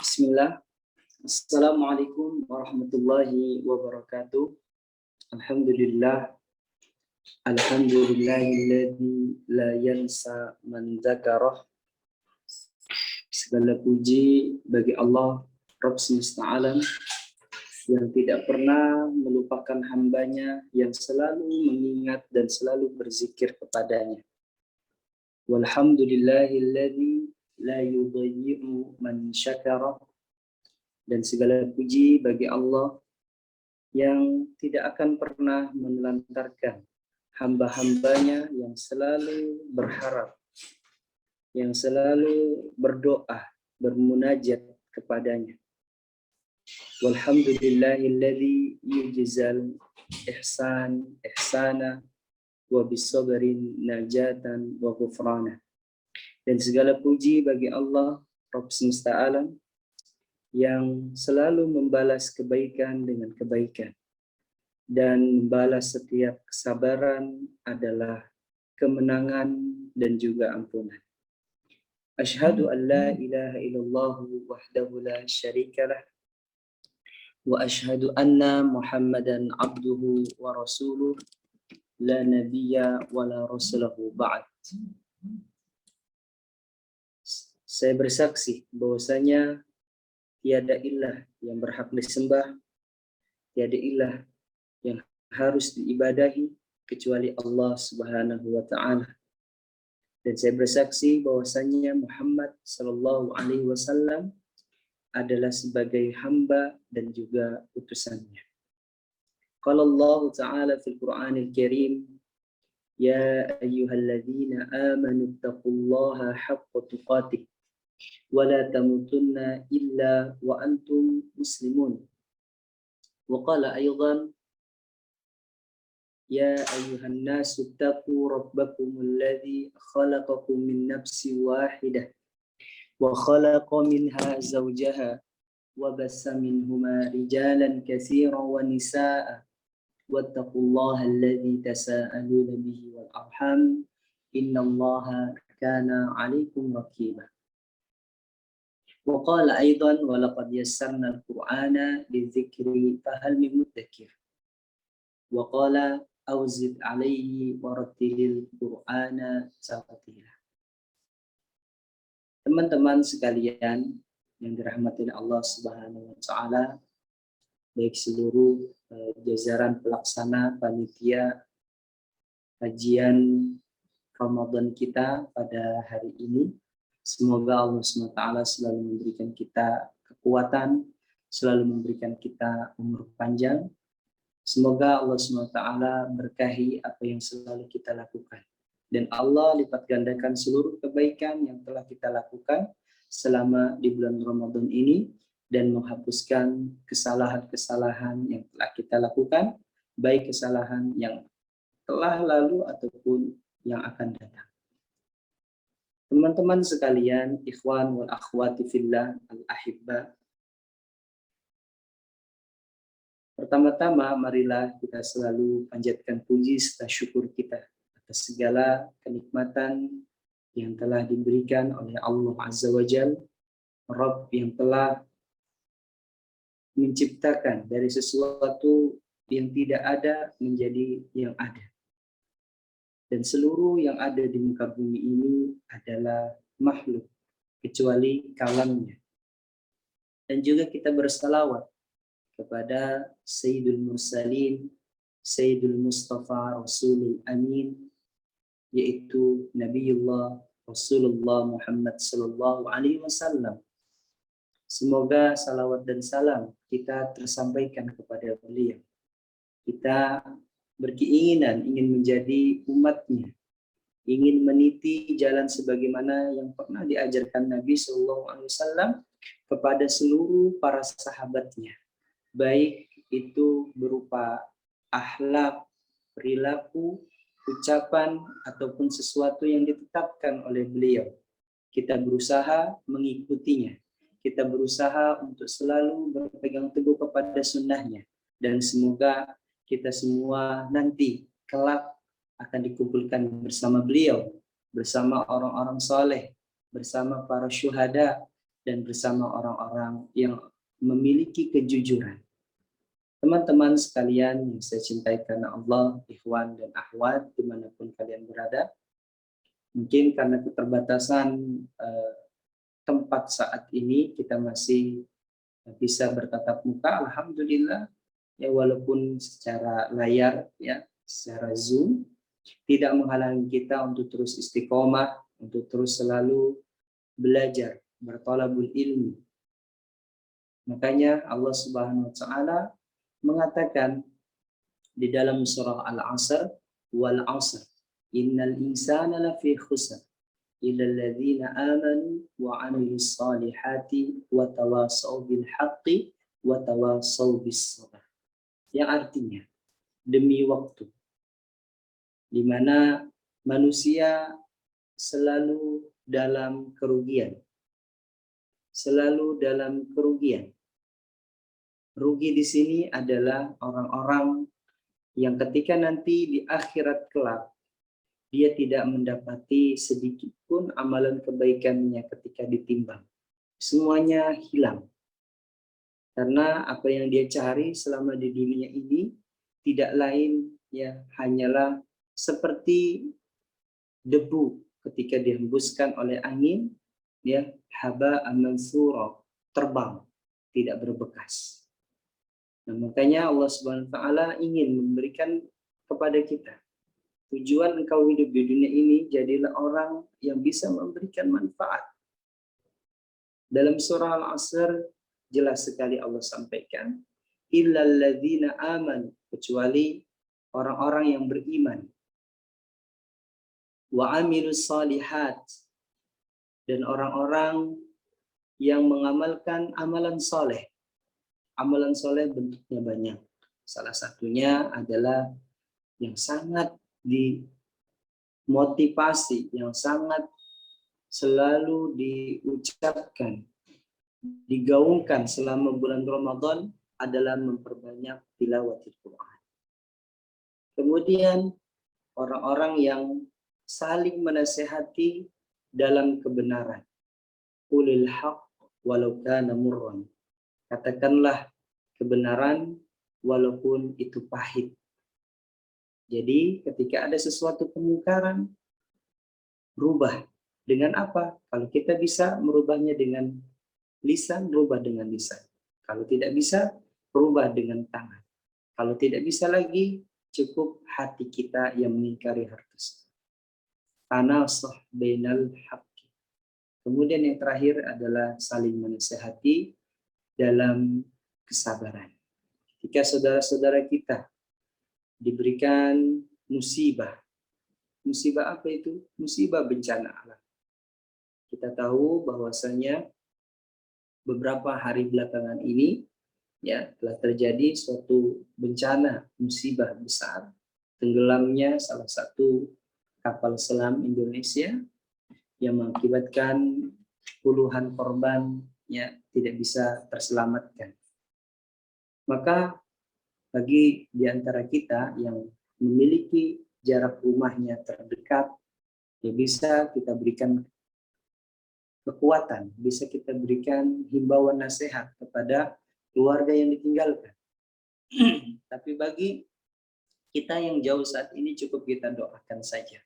Bismillah. Assalamualaikum warahmatullahi wabarakatuh. Alhamdulillah. Alhamdulillahilladzi la yansa man dzakarah. Segala puji bagi Allah Rabb semesta alam yang tidak pernah melupakan hambanya, yang selalu mengingat dan selalu berzikir kepadanya. Walhamdulillahilladzi la yudayyi'u man syakara. Dan segala puji bagi Allah yang tidak akan pernah menelantarkan hamba-hambanya yang selalu berharap, yang selalu berdoa, bermunajat kepadanya. Walhamdulillahilladzi yujzal ihsan ihsana wa bisabrin najatan wa ghufrana. Dan segala puji bagi Allah Rabb semesta alam yang selalu membalas kebaikan dengan kebaikan dan membalas setiap kesabaran adalah kemenangan dan juga ampunan. Asyhadu an la ilaha illallah wahdahu la syarikalah wa asyhadu anna Muhammadan abduhu wa rasuluh la nabiyya wa la rasulahu ba'd. Saya bersaksi bahwasanya tiada ilah yang berhak disembah, tiada ilah yang harus diibadahi kecuali Allah Subhanahu wa taala. Dan saya bersaksi bahwasanya Muhammad sallallahu alaihi wasallam adalah sebagai hamba dan juga utusannya. Qala Allah taala fil Qur'anil Karim, ya ayyuhalladzina amanu taqullaha haqqa tuqatih ولا تموتن إلا وأنتم مسلمون. وقال أيضا يا أيها الناس اتقوا ربكم الذي خلقكم من نفس واحدة وخلق منها زوجها وبث منهما رجالا كثيرا ونساء واتقوا الله الذي تساءلون به والأرحام إن الله كان عليكم رقيبا. وقال أيضا ولقد يسرنا القرآن للذكر فهل من مدكر. وقال أوزد عليه ورتل القرآن ترتيلا. Teman-teman sekalian yang dirahmati Allah Subhanahu wa taala, baik seluruh jajaran pelaksana panitia kajian Ramadan kita pada hari ini. Semoga Allah SWT selalu memberikan kita kekuatan, selalu memberikan kita umur panjang. Semoga Allah SWT berkahi apa yang selalu kita lakukan. Dan Allah lipat gandakan seluruh kebaikan yang telah kita lakukan selama di bulan Ramadan ini dan menghapuskan kesalahan-kesalahan yang telah kita lakukan, baik kesalahan yang telah lalu ataupun yang akan datang. Teman-teman sekalian, ikhwan wal akhwati fillah al-ahibba. Pertama-tama marilah kita selalu panjatkan puji serta syukur kita atas segala kenikmatan yang telah diberikan oleh Allah Azza wa Jalla, Rabb yang telah menciptakan dari sesuatu yang tidak ada menjadi yang ada. Dan seluruh yang ada di muka bumi ini adalah makhluk, kecuali kalamnya. Dan juga kita bersalawat kepada Sayyidul Mursalin, Sayyidul Mustafa Rasulul Amin, yaitu Nabiullah Rasulullah Muhammad sallallahu alaihi wasallam. Semoga salawat dan salam kita tersampaikan kepada beliau. Kita berkeinginan ingin menjadi umatnya, ingin meniti jalan sebagaimana yang pernah diajarkan Nabi SAW kepada seluruh para sahabatnya, baik itu berupa akhlak, perilaku, ucapan, ataupun sesuatu yang ditetapkan oleh beliau. Kita berusaha mengikutinya, kita berusaha untuk selalu berpegang teguh kepada sunnahnya, dan semoga kita semua nanti kelak akan dikumpulkan bersama beliau, bersama orang-orang soleh, bersama para syuhada, dan bersama orang-orang yang memiliki kejujuran. Teman-teman sekalian yang saya cintai karena Allah, ikhwan dan akhwat dimanapun kalian berada, mungkin karena keterbatasan tempat saat ini kita masih bisa bertatap muka, alhamdulillah ya, walaupun secara layar ya, secara Zoom, tidak menghalangi kita untuk terus istiqomah, untuk terus selalu belajar, bertolabul ilmi. Makanya Allah Subhanahu wa taala mengatakan di dalam surah Al-Asr, wal 'asr innal insana lafi khusr illa alladziina aamanu wa 'amilus shalihati wa tawassaw bil haqqi wa tawassaw bis sabr. Yang artinya demi waktu di mana manusia selalu dalam kerugian. Selalu dalam kerugian. Rugi di sini adalah orang-orang yang ketika nanti di akhirat kelak dia tidak mendapati sedikit pun amalan kebaikannya ketika ditimbang. Semuanya hilang. Karena apa yang dia cari selama di dunia ini tidak lain ya hanyalah seperti debu ketika dihembuskan oleh angin, ya haba'an mansura, terbang, tidak berbekas. Nah, makanya Allah Subhanahu wa taala ingin memberikan kepada kita tujuan engkau hidup di dunia ini, jadilah orang yang bisa memberikan manfaat. Dalam surah Al-Asr jelas sekali Allah sampaikan, illal ladzina amanu, kecuali orang-orang yang beriman, wa amilus salihat, dan orang-orang yang mengamalkan amalan soleh. Amalan soleh bentuknya banyak. Salah satunya adalah yang sangat dimotivasi, yang sangat selalu diucapkan, digaungkan selama bulan Ramadan adalah memperbanyak tilawatil Quran. Kemudian orang-orang yang saling menasehati dalam kebenaran. Qulil haqq walau kana murran. Katakanlah kebenaran walaupun itu pahit. Jadi ketika ada sesuatu kemungkaran, rubah. Dengan apa? Kalau kita bisa merubahnya dengan lisan, rubah dengan lisan. Kalau tidak bisa, rubah dengan tangan. Kalau tidak bisa lagi, cukup hati kita yang mengingkari hal tersebut. Tanasah bainal haqqi. Kemudian yang terakhir adalah saling menasihati dalam kesabaran. Jika saudara-saudara kita diberikan musibah. Musibah apa itu? Musibah bencana alam. Kita tahu bahwasanya beberapa hari belakangan ini ya telah terjadi suatu bencana musibah besar, tenggelamnya salah satu kapal selam Indonesia yang mengakibatkan puluhan korban ya tidak bisa terselamatkan. Maka bagi di antara kita yang memiliki jarak rumahnya terdekat, ya bisa kita berikan kekuatan, bisa kita berikan himbauan nasihat kepada keluarga yang ditinggalkan. Tapi bagi kita yang jauh saat ini cukup kita doakan saja.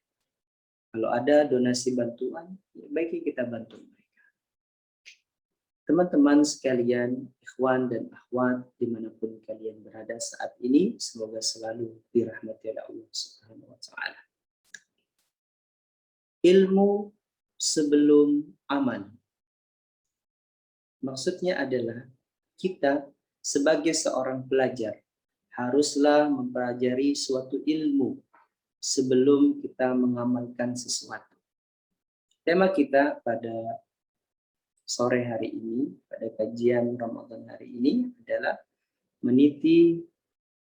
Kalau ada donasi bantuan, ya baiknya kita bantu mereka. Teman-teman sekalian, ikhwan dan akhwat dimanapun kalian berada saat ini, semoga selalu dirahmati oleh Allah Subhanahu wa taala. Ilmu sebelum aman. Maksudnya adalah kita sebagai seorang pelajar haruslah mempelajari suatu ilmu sebelum kita mengamalkan sesuatu. Tema kita pada sore hari ini, pada kajian Ramadan hari ini adalah meniti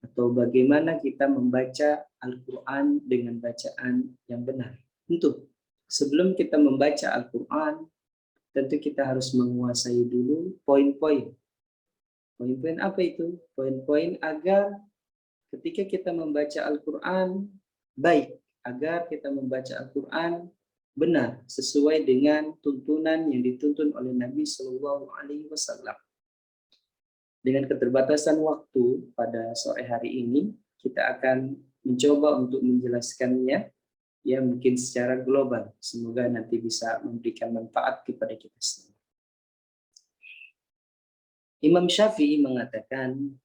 atau bagaimana kita membaca Al-Quran dengan bacaan yang benar. Tentu, sebelum kita membaca Al-Quran, tentu kita harus menguasai dulu poin-poin. Poin-poin apa itu? Poin-poin agar ketika kita membaca Al-Quran, baik. Agar kita membaca Al-Quran benar sesuai dengan tuntunan yang dituntun oleh Nabi Shallallahu Alaihi Wasallam. Dengan keterbatasan waktu pada sore hari ini, kita akan mencoba untuk menjelaskannya ya mungkin secara global. Semoga nanti bisa memberikan manfaat kepada kita semua. Imam Syafi'i mengatakan,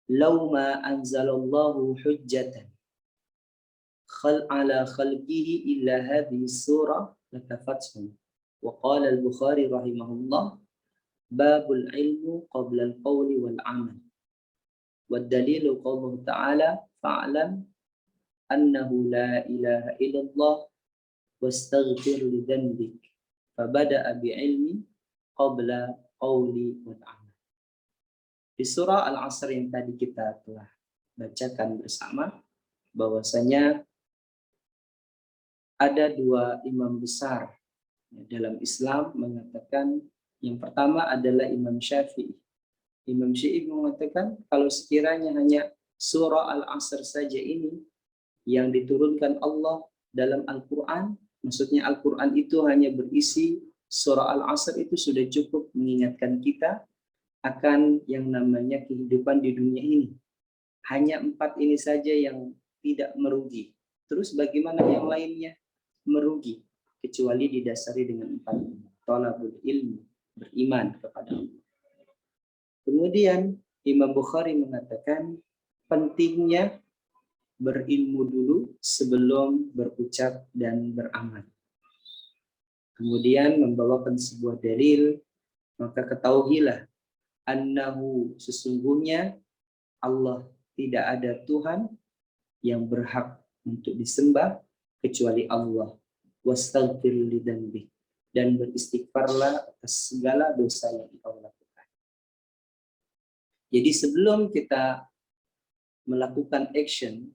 "Lau ma anzalallahu hujjatan ala khalqihi illa hadhihi surah lakafathum." Wa qala al-Bukhari rahimahullah, "Babul ilmu qabla al-qawli wal amal." Wa dalilu qawluhu ta'ala, "Fa'lam annahu la ilaha illallah wastaghfir li dhanbik." Fabada'a bi'ilmi qabla qawli wal amal. Di surah Al-Asr yang tadi kita telah bacakan bersama, bahwasanya ada dua imam besar dalam Islam mengatakan, yang pertama adalah Imam Syafi'i. Imam Syafi'i mengatakan kalau sekiranya hanya surah Al-Asr saja ini yang diturunkan Allah dalam Al-Quran, maksudnya Al-Quran itu hanya berisi surah Al-Asr, itu sudah cukup mengingatkan kita akan yang namanya kehidupan di dunia ini. Hanya 4 ini saja yang tidak merugi. Terus bagaimana yang lainnya? Merugi. Kecuali didasari dengan 4 ini. Thalabul ilmi, beriman kepada Allah. Kemudian Imam Bukhari mengatakan pentingnya berilmu dulu sebelum berucap dan beramal. Kemudian membawakan sebuah dalil, maka ketahuilah annahu, sesungguhnya Allah tidak ada Tuhan yang berhak untuk disembah kecuali Allah. Wastaghfir lidzanbi, dan beristighfarlah atas segala dosa yang engkau lakukan. Jadi sebelum kita melakukan action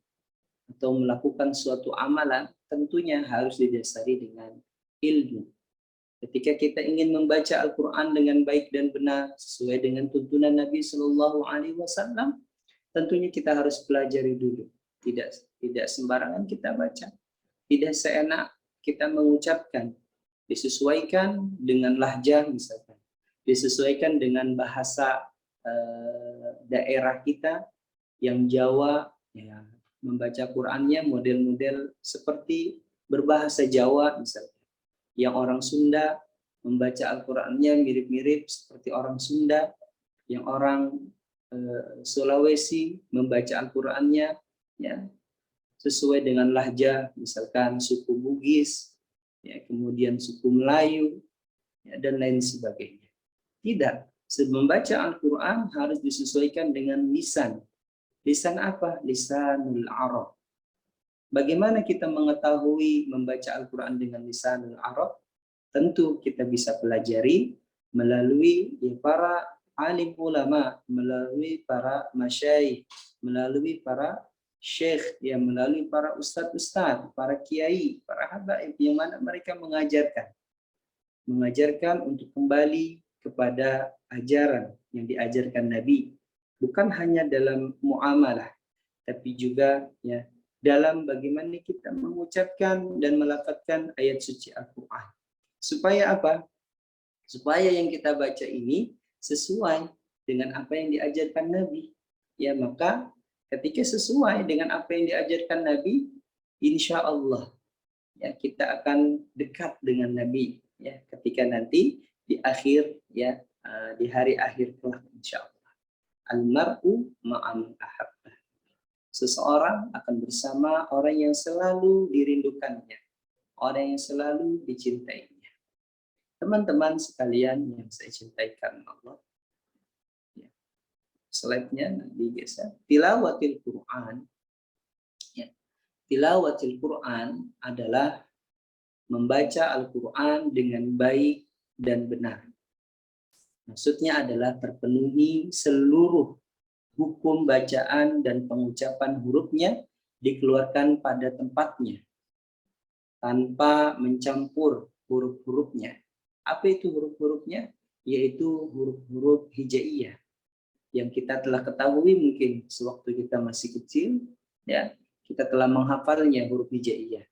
atau melakukan suatu amalan, tentunya harus didasari dengan ilmu. Ketika kita ingin membaca Al-Quran dengan baik dan benar sesuai dengan tuntunan Nabi Shallallahu Alaihi Wasallam, tentunya kita harus pelajari dulu. Tidak sembarangan kita baca, tidak seenak kita mengucapkan, disesuaikan dengan lahjah misalkan, disesuaikan dengan bahasa daerah kita yang Jawa, ya, membaca Qurannya model-model seperti berbahasa Jawa misalkan. Yang orang Sunda membaca Al-Qurannya mirip-mirip seperti orang Sunda. Yang orang Sulawesi membaca Al-Qurannya ya sesuai dengan lahjah, misalkan suku Bugis, ya, kemudian suku Melayu, ya, dan lain sebagainya. Tidak, membaca Al-Quran harus disesuaikan dengan lisan. Lisan apa? Lisanul Arab. Bagaimana kita mengetahui membaca Al-Quran dengan lisanul Arab? Tentu kita bisa pelajari melalui para alim ulama, melalui para masyayikh, melalui para syekh, yang melalui para ustadz-ustadz, para kiai, para habaib, yang mana mereka mengajarkan untuk kembali kepada ajaran yang diajarkan Nabi, bukan hanya dalam muamalah, tapi juga ya dalam bagaimana kita mengucapkan dan melafadzkan ayat suci Al-Quran. Supaya apa? Supaya yang kita baca ini sesuai dengan apa yang diajarkan Nabi. Ya, maka ketika sesuai dengan apa yang diajarkan Nabi, insya Allah ya kita akan dekat dengan Nabi ya ketika nanti di akhir ya di hari akhir kelak insya Allah. Al-mar'u ma'an ahabbah. Seseorang akan bersama orang yang selalu dirindukannya, orang yang selalu dicintainya. Teman-teman sekalian yang saya cintai karena Allah, ya, slide-nya nanti geser. Tilawatil Quran, ya, tilawatil Quran adalah membaca Al-Quran dengan baik dan benar. Maksudnya adalah terpenuhi seluruh hukum bacaan dan pengucapan hurufnya dikeluarkan pada tempatnya tanpa mencampur huruf-hurufnya. Apa itu huruf-hurufnya? Yaitu huruf-huruf hijaiyah yang kita telah ketahui mungkin sewaktu kita masih kecil, ya kita telah menghafalnya huruf hijaiyah.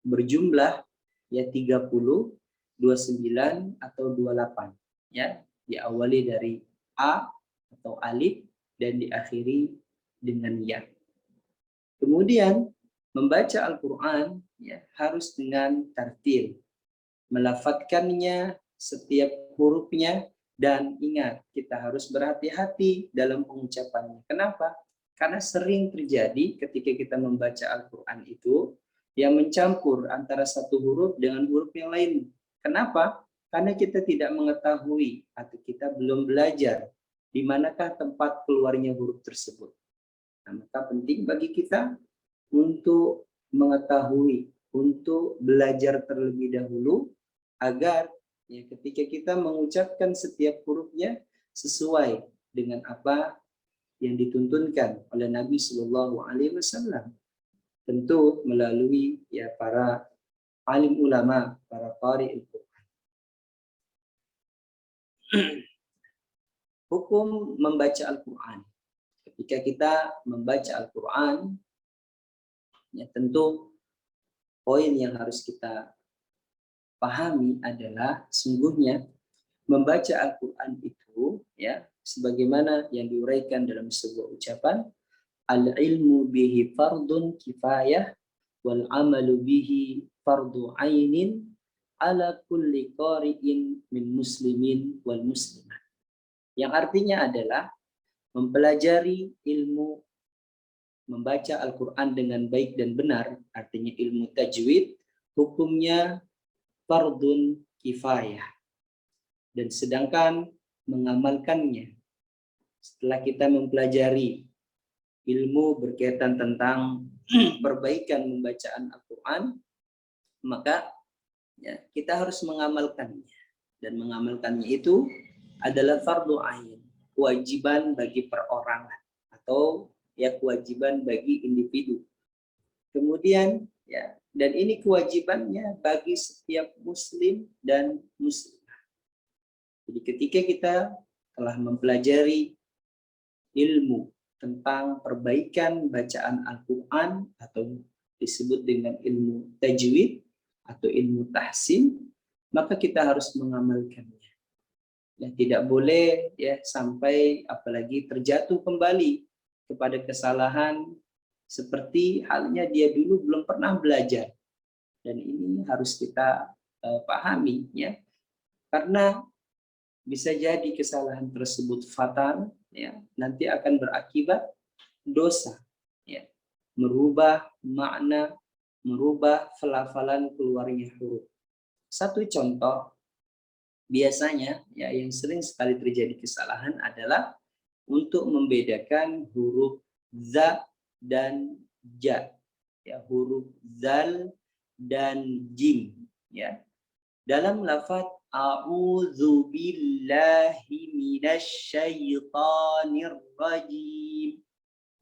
Berjumlah ya 30, 29 atau 28 ya, diawali dari a atau alif dan diakhiri dengan ya. Kemudian membaca Al-Qur'an ya harus dengan tartil, melafadzkannya setiap hurufnya, dan ingat kita harus berhati-hati dalam pengucapannya. Kenapa? Karena sering terjadi ketika kita membaca Al-Qur'an itu yang mencampur antara satu huruf dengan huruf yang lain. Kenapa? Karena kita tidak mengetahui atau kita belum belajar di manakah tempat keluarnya huruf tersebut. Nah, maka penting bagi kita untuk mengetahui, untuk belajar terlebih dahulu agar ya ketika kita mengucapkan setiap hurufnya sesuai dengan apa yang dituntunkan oleh Nabi Shallallahu Alaihi Wasallam, tentu melalui ya para alim ulama, para qari Al-Quran. Hukum membaca Al-Quran. Ketika kita membaca Al-Quran, ya tentu poin yang harus kita pahami adalah sungguhnya membaca Al-Quran itu ya sebagaimana yang diuraikan dalam sebuah ucapan, al-ilmu bihi fardun kifayah wal amalu bihi fardu ainin ala kulli qari'in min muslimin wal muslimat. Yang artinya adalah mempelajari ilmu membaca Al-Quran dengan baik dan benar, artinya ilmu tajwid, hukumnya fardun kifayah. Dan sedangkan mengamalkannya, setelah kita mempelajari ilmu berkaitan tentang perbaikan pembacaan Al-Quran, maka ya, kita harus mengamalkannya. Dan mengamalkannya itu adalah fardu ain, kewajiban bagi perorangan atau ya kewajiban bagi individu. Kemudian ya, dan ini kewajibannya bagi setiap muslim dan muslimah. Jadi ketika kita telah mempelajari ilmu tentang perbaikan bacaan Al-Quran atau disebut dengan ilmu tajwid atau ilmu tahsin, maka kita harus mengamalkannya. Ya, tidak boleh ya sampai apalagi terjatuh kembali kepada kesalahan seperti halnya dia dulu belum pernah belajar. Dan ini harus kita pahami ya. Karena bisa jadi kesalahan tersebut fatal ya, nanti akan berakibat dosa ya. Merubah makna, merubah pelafalan keluarnya huruf. Satu contoh biasanya ya yang sering sekali terjadi kesalahan adalah untuk membedakan huruf za dan ja, ya huruf zal dan jim ya. Dalam lafaz a'udzu billahi minasyaitonir rajim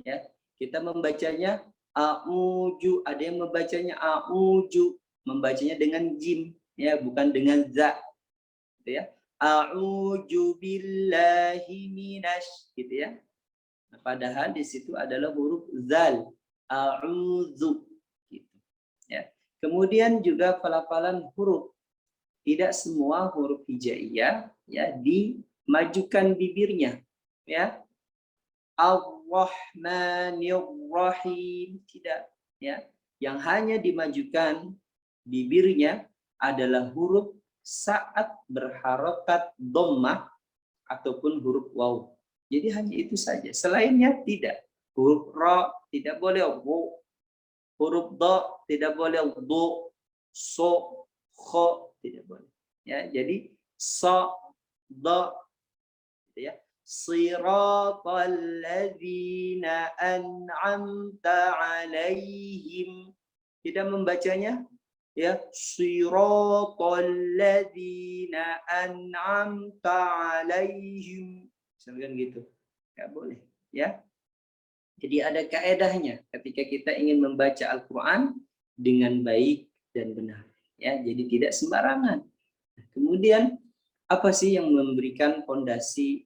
ya, kita membacanya a'uju, ada yang membacanya a'uju, membacanya dengan jim ya, bukan dengan za gitu ya. A'udzu billahi minasy gitu ya. Nah, padahal di situ adalah huruf zal, a'udzu gitu ya. Kemudian juga pelafalan huruf, tidak semua huruf hijaiyah ya dimajukan bibirnya ya. Ar-Rahmanir-Rahim tidak ya. Yang hanya dimajukan bibirnya adalah huruf saat berharokat dhammah ataupun huruf waw. Jadi hanya itu saja. Selainnya tidak. Huruf ra tidak boleh wu. Huruf da tidak boleh du. So, kho tidak boleh. Ya, jadi sa, da gitu ya. Siratal ladzina an'amta 'alaihim. Tidak membacanya ya siratal ladzina an'amta 'alaihim. Misalkan gitu. Enggak boleh ya. Jadi ada kaedahnya ketika kita ingin membaca Al-Qur'an dengan baik dan benar ya. Jadi tidak sembarangan. Kemudian apa sih yang memberikan fondasi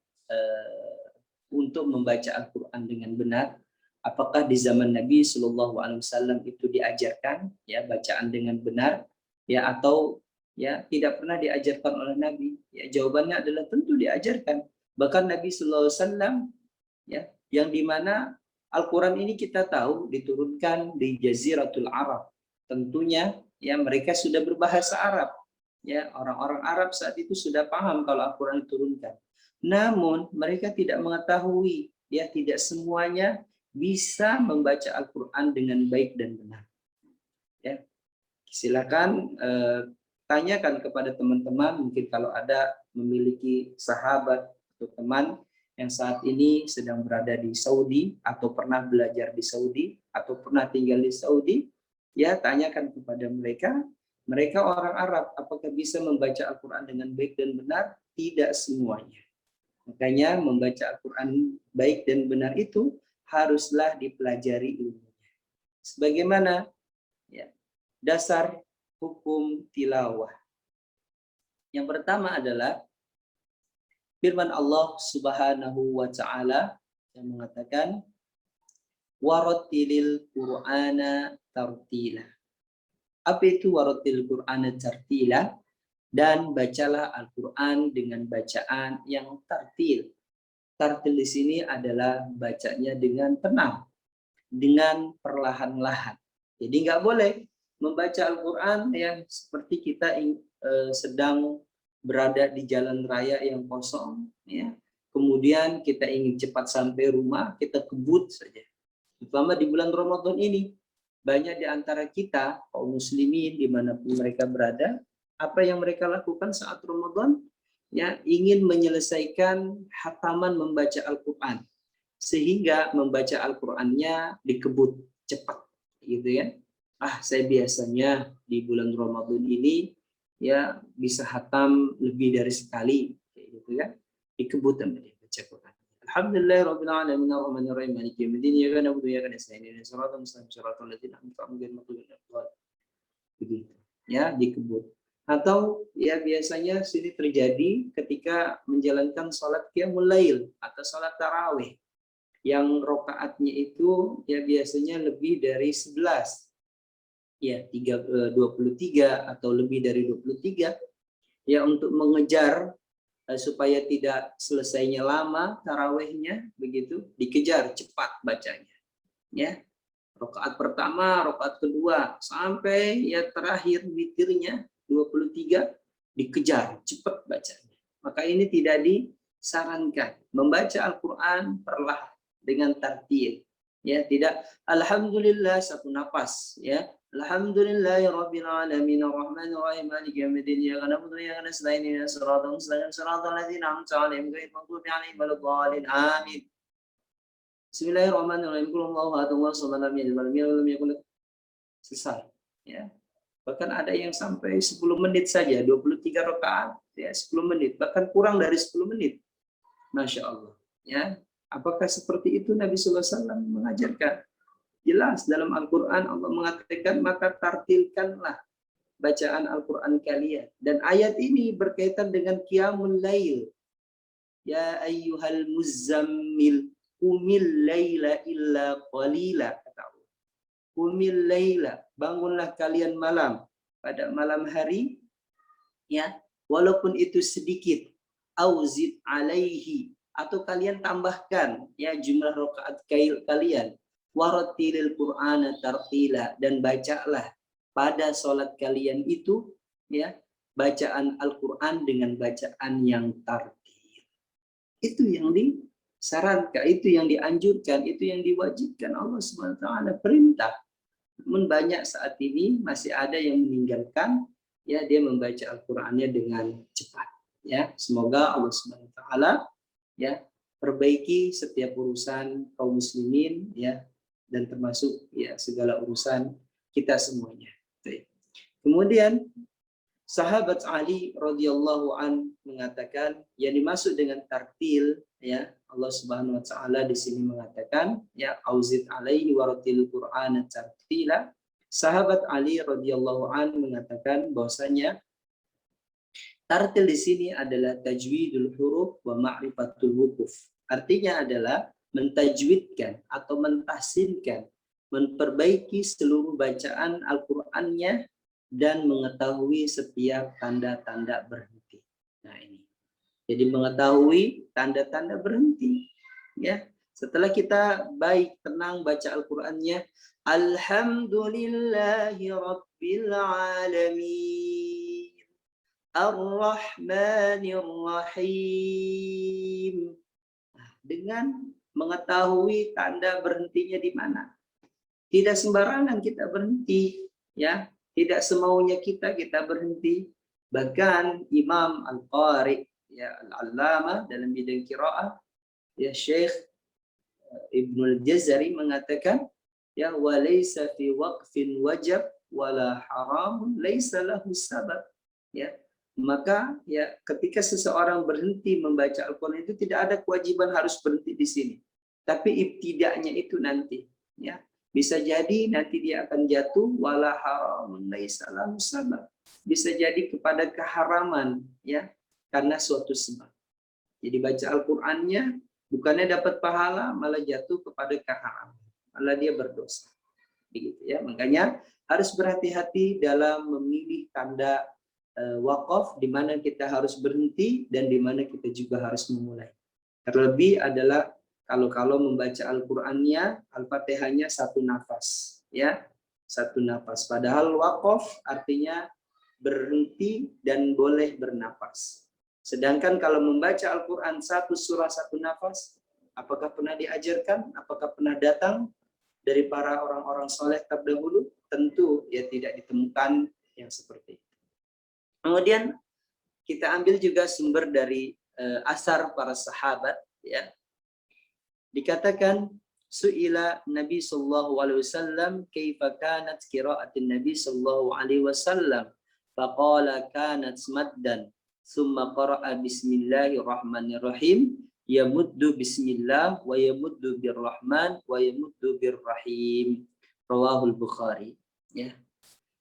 untuk membaca Al-Qur'an dengan benar? Apakah di zaman Nabi Shallallahu Alaihi Wasallam itu diajarkan ya bacaan dengan benar? ya atau ya tidak pernah diajarkan oleh Nabi? Ya jawabannya adalah tentu diajarkan. Bahkan Nabi Sallallahu Alaihi Wasallam ya yang dimana Al-Quran ini kita tahu diturunkan di Jaziratul Arab. Tentunya ya mereka sudah berbahasa Arab. Ya, orang-orang Arab saat itu sudah paham kalau Al-Quran diturunkan. Namun mereka tidak mengetahui, ya tidak semuanya bisa membaca Al-Quran dengan baik dan benar. Ya, silakan tanyakan kepada teman-teman, mungkin kalau ada memiliki sahabat atau teman yang saat ini sedang berada di Saudi atau pernah belajar di Saudi atau pernah tinggal di Saudi, ya tanyakan kepada mereka. Mereka orang Arab, apakah bisa membaca Al-Quran dengan baik dan benar? Tidak semuanya. Makanya membaca Al-Quran baik dan benar itu haruslah dipelajari ilmunya. Sebagaimana ya, dasar hukum tilawah. Yang pertama adalah firman Allah Subhanahu wa taala yang mengatakan warattilil Qur'ana tartila. Apa itu warattilil Qur'ana tartila? Dan bacalah Al-Qur'an dengan bacaan yang tartil. Tartil di sini adalah bacanya dengan tenang, dengan perlahan-lahan. Jadi nggak boleh membaca Al-Quran yang seperti kita sedang berada di jalan raya yang kosong, ya. Kemudian kita ingin cepat sampai rumah, kita kebut saja. Terutama di bulan Ramadan ini, banyak di antara kita kaum muslimin dimanapun mereka berada, apa yang mereka lakukan saat Ramadan, ya ingin menyelesaikan hataman membaca Al-Quran, sehingga membaca Al-Qur'annya dikebut cepat gitu ya. Saya biasanya di bulan Ramadan ini ya bisa hatam lebih dari sekali kayak gitu ya. Dikebut sama dia baca Quran. Alhamdulillahirabbil alamin arrahmanir rahim maliki yaumiddin iyyaka na'budu wa iyyaka nasta'in ihdinas siratal mustaqim siratal ladzina an'amta 'alaihim ghairil maghdubi 'alaihim waladdallin. Begitu. Ya, dikebut. Atau ya biasanya sini terjadi ketika menjalankan sholat qiyamul lail atau sholat tarawih yang rokaatnya itu ya biasanya lebih dari 11, ya 23 atau lebih dari 23, ya untuk mengejar supaya tidak selesainya lama tarawihnya, begitu dikejar cepat bacanya, ya rokaat pertama, rokaat kedua sampai ya terakhir witirnya 23 dikejar cepat bacanya. Maka ini tidak disarankan membaca Al-Quran perlahan dengan tartil, ya tidak alhamdulillah satu nafas, ya alhamdulillahirabbil alamin arrahmanir rahim maliki yaumiddin iyyaka na'budu wa iyyaka nasta'in ihdinas siratal mustaqim siratal ladzina an'amta 'alaihim ghairil maghdubi 'alaihim waladdallin amin. Bismillahirrahmanirrahim. Qulhuwallahu ahad Allahu samad lam yalid walam yulad walam yakul lahu selesai, ya. Bahkan ada yang sampai 10 menit saja, 23 rakaat, ya 10 menit, bahkan kurang dari 10 menit. Masya Allah, ya. Apakah seperti itu Nabi Sallallahu Alaihi Wasallam mengajarkan? Jelas dalam Al-Quran Allah mengatakan maka tartilkanlah bacaan Al-Quran kalian. Dan ayat ini berkaitan dengan qiyamul lail. Ya ayyuhal muzammil qumil laila illa qalila. Qumil laila, bangunlah kalian malam pada malam hari, ya walaupun itu sedikit, auzid alaihi, atau kalian tambahkan ya jumlah rakaat kalian, warattilil Qur'ana tartila, dan bacalah pada sholat kalian itu ya bacaan Al-Qur'an dengan bacaan yang tartil. Itu yang disarankan, itu yang dianjurkan, itu yang diwajibkan Allah Subhanahu wa taala, perintah. Namun banyak saat ini masih ada yang meninggalkan ya dia membaca Al-Qur'annya dengan cepat, ya. Semoga Allah Subhanahu wa taala ya perbaiki setiap urusan kaum muslimin, ya, dan termasuk ya segala urusan kita semuanya. Kemudian sahabat Ali radhiyallahu an mengatakan yang dimaksud dengan tartil, ya Allah Subhanahu wa taala di sini mengatakan ya auzid alaihi warattil Qur'ana tartila. Sahabat Ali radhiyallahu an mengatakan bahwasanya tartil di sini adalah tajwidul huruf wa ma'rifatul wukuf. Artinya adalah mentajwidkan atau mentahsinkan, memperbaiki seluruh bacaan Al-Qur'annya dan mengetahui setiap tanda-tanda berhenti. Nah ini. Jadi mengetahui tanda-tanda berhenti. Ya, setelah kita baik tenang baca Al-Qur'annya, Alhamdulillahi Rabbil Alamin, Ar-Rahmanir Rahim. Nah, dengan mengetahui tanda berhentinya di mana. Tidak sembarangan kita berhenti, ya. Tidak semaunya kita berhenti. Bahkan Imam Al-Qari, ya, Al-Allamah dalam bidang qiraah, ya, Syekh Ibnul Jazari mengatakan, ya, walaysa fi waqfin wajab wala haramun laisa lahu sabab. Ya, maka ya ketika seseorang berhenti membaca Al-Qur'an itu tidak ada kewajiban harus berhenti di sini. Tapi ibtida'nya itu nanti, ya. Bisa jadi nanti dia akan jatuh wala haramun laisa lahu sabab. Bisa jadi kepada keharaman, ya, karena suatu sebab. Jadi baca Al-Qur'annya bukannya dapat pahala, malah jatuh kepada keharaman. Malah dia berdosa. Begitu ya. Makanya harus berhati-hati dalam memilih tanda wakaf di mana kita harus berhenti dan di mana kita juga harus memulai. Terlebih adalah kalau membaca Al-Qur'annya, Al-Fatihahnya satu nafas, ya. Satu nafas. Padahal wakaf artinya berhenti dan boleh bernafas. Sedangkan kalau membaca Al-Qur'an satu surah satu nafas, apakah pernah diajarkan? Apakah pernah datang dari para orang-orang soleh terdahulu? Tentu ya tidak ditemukan yang seperti itu. Kemudian kita ambil juga sumber dari asar para sahabat, ya. Dikatakan su'ila Nabi sallallahu alaihi wasallam kaifa kanat qira'atin Nabi sallallahu alaihi wasallam faqala kanat maddan summa qara'a bismillahirrahmanirrahim yamuddu bismillah wa yamuddu birrahman wa yamuddu birrahim, rawahul Bukhari, ya.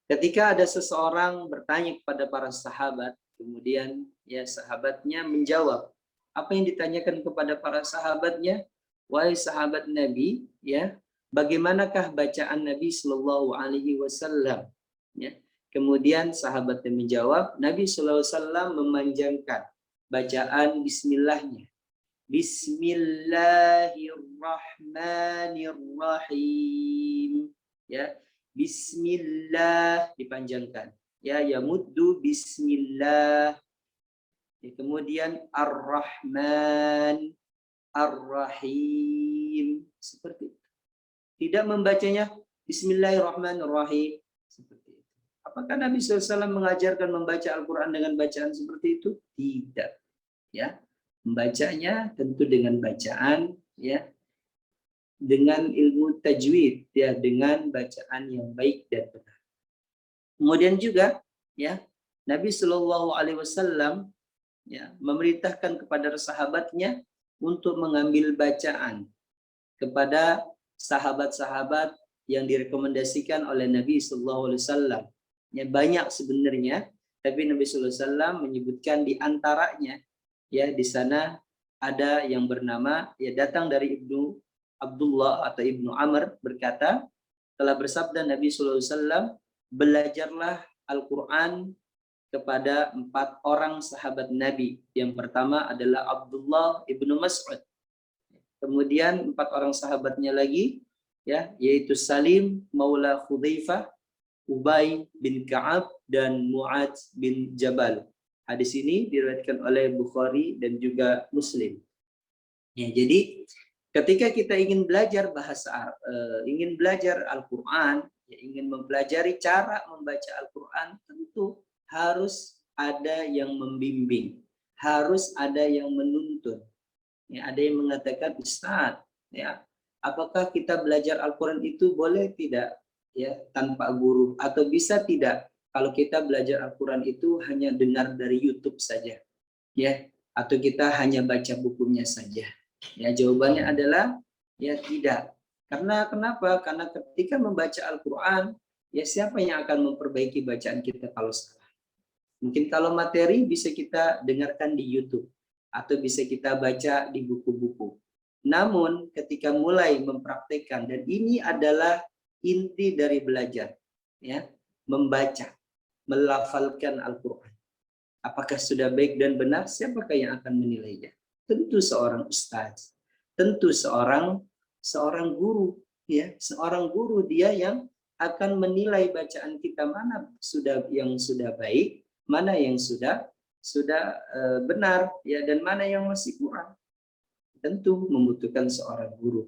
Ketika ada seseorang bertanya kepada para sahabat, kemudian ya sahabatnya menjawab apa yang ditanyakan kepada para sahabatnya. Wahai sahabat Nabi, ya, bagaimanakah bacaan Nabi Shallallahu Alaihi Wasallam? Ya. Kemudian sahabatnya menjawab, Nabi Shallallahu Alaihi Wasallam memanjangkan bacaan Bismillahnya. Bismillahirrahmanirrahim. Ya, Bismillah dipanjangkan. Ya, yamuddu Bismillah. Ya, kemudian Ar-Rahman, Ar-Rahim, seperti itu. Tidak membacanya Bismillahirrahmanirrahim seperti itu. Apakah Nabi SAW mengajarkan membaca Al-Quran dengan bacaan seperti itu? Tidak. Ya, membacanya tentu dengan bacaan, ya, dengan ilmu tajwid, ya, dengan bacaan yang baik dan benar. Kemudian juga, ya, Nabi Shallallahu Alaihi Wasallam, ya, memerintahkan kepada sahabatnya untuk mengambil bacaan kepada sahabat-sahabat yang direkomendasikan oleh Nabi Sallallahu Alaihi Wasallam. Ya, banyak sebenarnya, tapi Nabi Sallallahu Alaihi Wasallam menyebutkan di antaranya, ya, di sana ada yang bernama, ya, datang dari Ibnu Abdullah atau Ibnu Amr berkata, telah bersabda Nabi Sallallahu Alaihi Wasallam, belajarlah Al-Quran kepada 4 orang sahabat Nabi. Yang pertama adalah Abdullah ibnu Mas'ud. Kemudian 4 orang sahabatnya lagi, ya, yaitu Salim Maula Hudzaifah, Ubay bin Ka'ab, dan Mu'adz bin Jabal. Hadis ini diriwayatkan oleh Bukhari dan juga Muslim. Ya, jadi ketika kita ingin belajar bahasa Arab, ingin belajar Al-Quran, ya, ingin mempelajari cara membaca Al-Quran, tentu harus ada yang membimbing, harus ada yang menuntun. Ya, ada yang mengatakan, Ustaz, ya, apakah kita belajar Al-Quran itu boleh tidak, ya, tanpa guru, atau bisa tidak kalau kita belajar Al-Quran itu hanya dengar dari YouTube saja, ya, atau kita hanya baca bukunya saja? Ya, jawabannya adalah ya tidak. Karena kenapa? Karena ketika membaca Al-Quran, ya, siapa yang akan memperbaiki bacaan kita kalau salah? Mungkin kalau materi bisa kita dengarkan di YouTube atau bisa kita baca di buku-buku. Namun ketika mulai mempraktekkan, dan ini adalah inti dari belajar, ya, membaca. melafalkan Al-Quran. Apakah sudah baik dan benar? Siapakah yang akan menilainya? Tentu seorang ustaz, tentu seorang guru, ya, seorang guru dia yang akan menilai bacaan kita mana yang sudah baik, mana yang sudah benar, ya, dan mana yang masih kurang. Tentu membutuhkan seorang guru.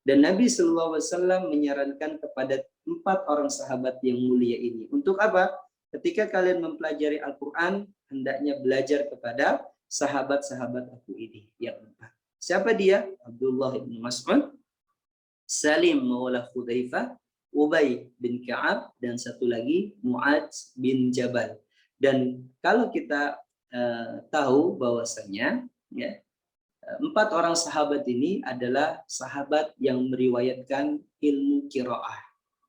Dan Nabi SAW menyarankan kepada 4 orang sahabat yang mulia ini. Untuk apa? Ketika kalian mempelajari Al-Quran, hendaknya belajar kepada sahabat-sahabat aku ini. Yang 4. Siapa dia? Abdullah bin Mas'ud, Salim maula Hudzaifah, Ubay bin Ka'ab, dan satu lagi Mu'adz bin Jabal. Dan kalau kita tahu bahwasanya, ya, 4 orang sahabat ini adalah sahabat yang meriwayatkan ilmu qiraah.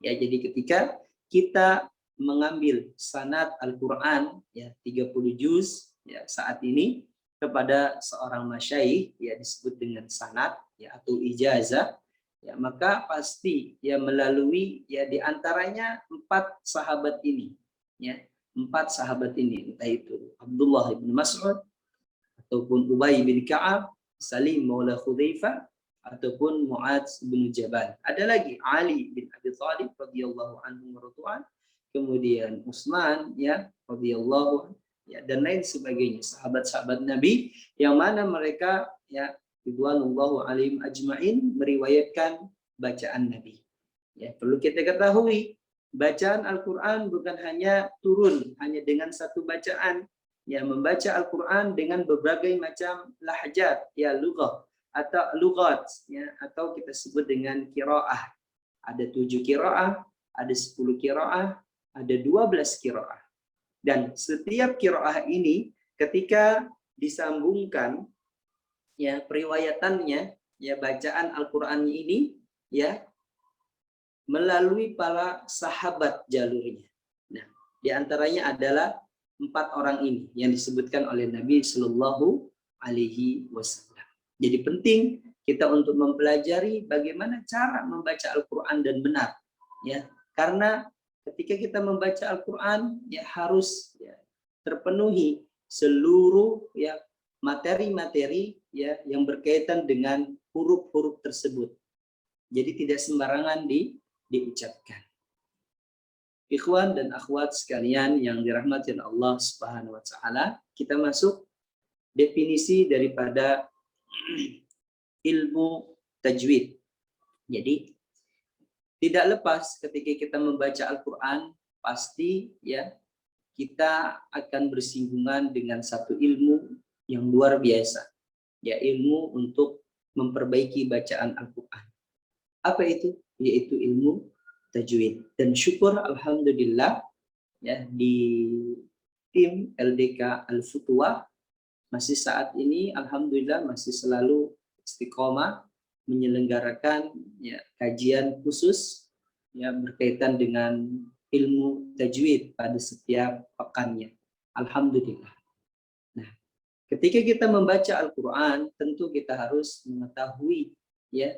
Ya, jadi ketika kita mengambil sanad Al-Qur'an, ya, 30 juz, ya, saat ini kepada seorang masyayikh, ya, disebut dengan sanad, ya, atau ijazah, ya, maka pasti ya melalui, ya, diantaranya 4 sahabat ini, ya, 4 sahabat ini, entah itu Abdullah bin Mas'ud ataupun Ubay bin Ka'ab, Salim maula Hudzaifah, ataupun Mu'adz bin Jabal. Ada lagi Ali bin Abi Thalib radhiyallahu anhu mardu'an, kemudian Utsman, ya, radhiyallahu, ya, dan lain sebagainya, sahabat-sahabat Nabi yang mana mereka, ya, ridwanullahu alaihim ajmain, meriwayatkan bacaan Nabi. Ya, perlu kita ketahui, bacaan Al-Qur'an bukan hanya turun hanya dengan satu bacaan. Ya, membaca Al-Quran dengan berbagai macam lahjat, ya, lughah atau lughat, ya, atau kita sebut dengan qiraah. Ada 7 qiraah, ada 10 qiraah, ada 12 qiraah. Dan setiap qiraah ini ketika disambungkan, ya, periwayatannya, ya, bacaan Al-Quran ini, ya, melalui para sahabat jalurnya. Nah, diantaranya adalah 4 orang ini yang disebutkan oleh Nabi Shallallahu Alaihi Wasallam. Jadi penting kita untuk mempelajari bagaimana cara membaca Al-Quran dan benar, ya, karena ketika kita membaca Al-Quran, ya, harus, ya, terpenuhi seluruh, ya, materi-materi, ya, yang berkaitan dengan huruf-huruf tersebut. Jadi tidak sembarangan diucapkan. Ikhwan dan akhwat sekalian yang dirahmati Allah Subhanahu wa taala, kita masuk definisi daripada ilmu tajwid. Jadi tidak lepas ketika kita membaca Al-Qur'an, pasti, ya, kita akan bersinggungan dengan satu ilmu yang luar biasa. Ya, ilmu untuk memperbaiki bacaan Al-Qur'an. Apa itu? Yaitu ilmu tajwid. Dan syukur alhamdulillah, ya, di tim LDK Al-Futuwah masih saat ini alhamdulillah masih selalu istiqomah menyelenggarakan, ya, kajian khusus, ya, berkaitan dengan ilmu tajwid pada setiap pekannya. Alhamdulillah. Nah, ketika kita membaca Al-Qur'an, tentu kita harus mengetahui, ya,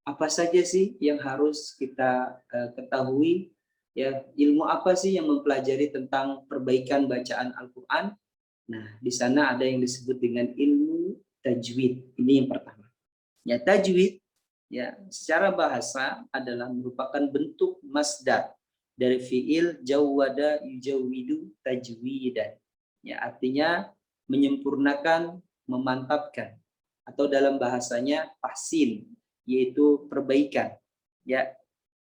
apa saja sih yang harus kita ketahui, ya, ilmu apa sih yang mempelajari tentang perbaikan bacaan Al-Quran. Nah, di sana ada yang disebut dengan ilmu tajwid. Ini yang pertama. Ya, tajwid, ya, secara bahasa adalah merupakan bentuk masdar dari fiil jawwada yujawwidu tajwidan. Ya, artinya menyempurnakan, memantapkan, atau dalam bahasanya tahsin, yaitu perbaikan, ya,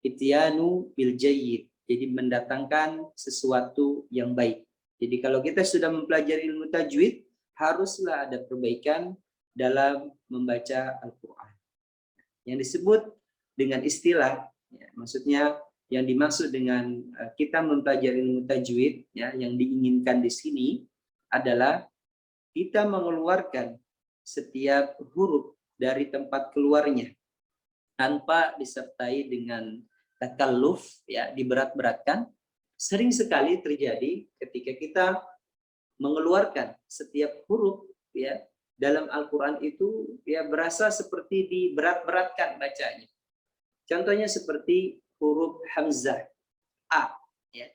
ityanu bil jayyid, jadi mendatangkan sesuatu yang baik. Jadi kalau kita sudah mempelajari ilmu tajwid, haruslah ada perbaikan dalam membaca Al-Quran. Yang disebut dengan istilah, ya, maksudnya yang dimaksud dengan kita mempelajari ilmu tajwid, ya, yang diinginkan di sini adalah kita mengeluarkan setiap huruf dari tempat keluarnya tanpa disertai dengan takalluf, ya, diberat-beratkan. Sering sekali terjadi ketika kita mengeluarkan setiap huruf, ya, dalam Al-Quran itu, ya, berasa seperti diberat-beratkan bacanya. Contohnya seperti huruf hamzah A, ya.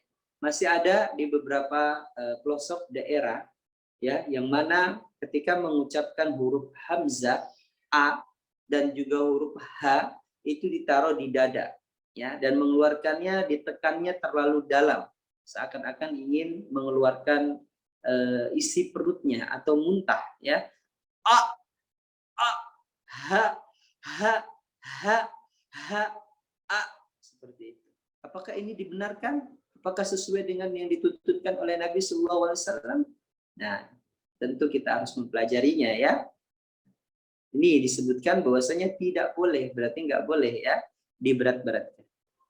masih ada di beberapa pelosok daerah ya, yang mana ketika mengucapkan huruf hamzah a dan juga huruf h itu ditaruh di dada ya, dan mengeluarkannya ditekannya terlalu dalam, seakan-akan ingin mengeluarkan isi perutnya atau muntah ya. A a ha ha ha ha a, seperti itu. Apakah ini dibenarkan? Apakah sesuai dengan yang dituntutkan oleh Nabi Sallallahu Alaihi Wasallam? Nah, tentu kita harus mempelajarinya ya. Ini disebutkan bahwasanya tidak boleh, berarti nggak boleh ya diberat-beratkan.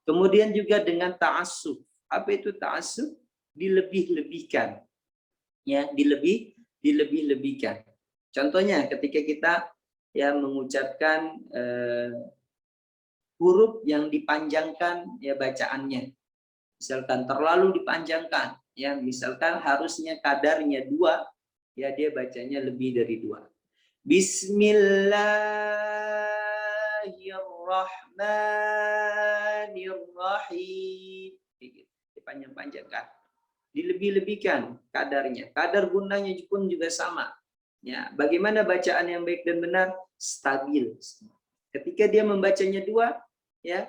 Kemudian juga dengan ta'assub. Apa itu ta'assub? Dilebih-lebihkan. Ya, dilebih-lebihkan. Contohnya ketika kita ya mengucapkan huruf yang dipanjangkan ya bacaannya. Misalkan terlalu dipanjangkan, ya misalkan harusnya kadarnya 2, ya dia bacanya lebih dari 2. Bismillahirrahmanirrahim. Dipanjang-panjangkan, dilebih-lebihkan kadarnya. Kadar gunanya pun juga sama. Ya, bagaimana bacaan yang baik dan benar? Stabil. Ketika dia membacanya 2, ya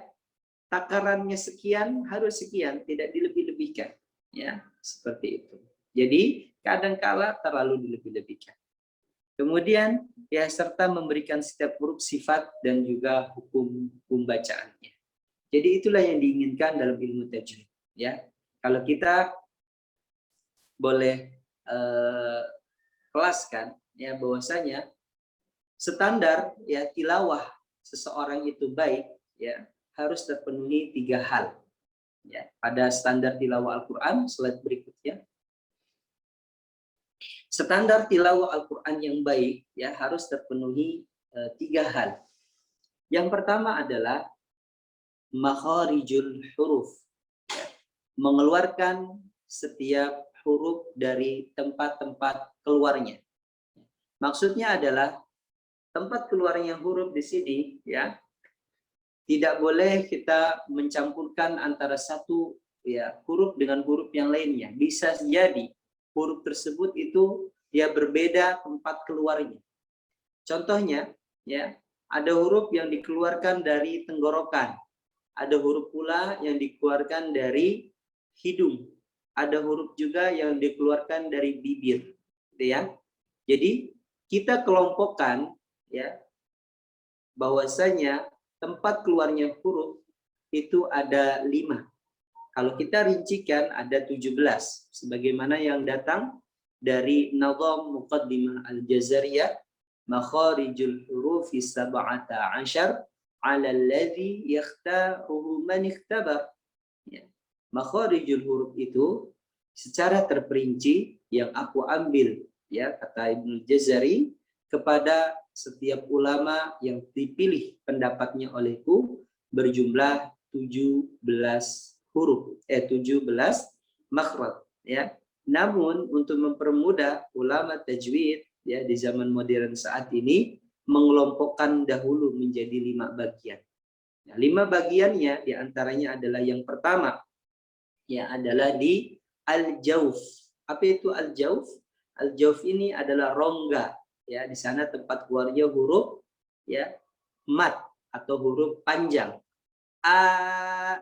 takarannya sekian harus sekian, tidak dilebih-lebihkan, ya seperti itu. Jadi kadangkala terlalu dilebih-lebihkan. Kemudian ya serta memberikan setiap huruf sifat dan juga hukum bacaannya. Jadi itulah yang diinginkan dalam ilmu tajwid. Ya, kalau kita boleh kelaskan, ya bahwasanya standar ya tilawah seseorang itu baik, ya harus terpenuhi 3 hal. Ya, pada standar tilawah Al-Quran, slide berikutnya. Standar tilawah Al-Quran yang baik ya harus terpenuhi 3 hal. Yang pertama adalah makharijul huruf, ya, mengeluarkan setiap huruf dari tempat-tempat keluarnya. Maksudnya adalah tempat keluarnya huruf di sini ya. Tidak boleh kita mencampurkan antara satu ya huruf dengan huruf yang lainnya. Bisa jadi huruf tersebut itu ya berbeda tempat keluarnya. Contohnya ya, ada huruf yang dikeluarkan dari tenggorokan. Ada huruf pula yang dikeluarkan dari hidung. Ada huruf juga yang dikeluarkan dari bibir, gitu ya. Jadi kita kelompokkan ya bahwasanya tempat keluarnya huruf itu ada 5. Kalau kita rincikan ada 17. Sebagaimana yang datang dari Nazam Muqaddimah Al-Jazariyah, makharijul hurufi 17 ala alladhi yakhtaruhu man ikhtabar. Ya. Makharijul huruf itu secara terperinci yang aku ambil, ya kata Ibnu Jazari, kepada setiap ulama yang dipilih pendapatnya olehku berjumlah 17 huruf, 17 makhraj ya. Namun untuk mempermudah ulama tajwid ya di zaman modern saat ini mengelompokkan dahulu menjadi 5 bagian. Nah, 5 bagiannya diantaranya adalah yang pertama ya adalah di al-jauf. Apa itu al-jauf? Al-jauf ini adalah rongga. Ya, di sana tempat keluarnya huruf ya mat atau huruf panjang. A,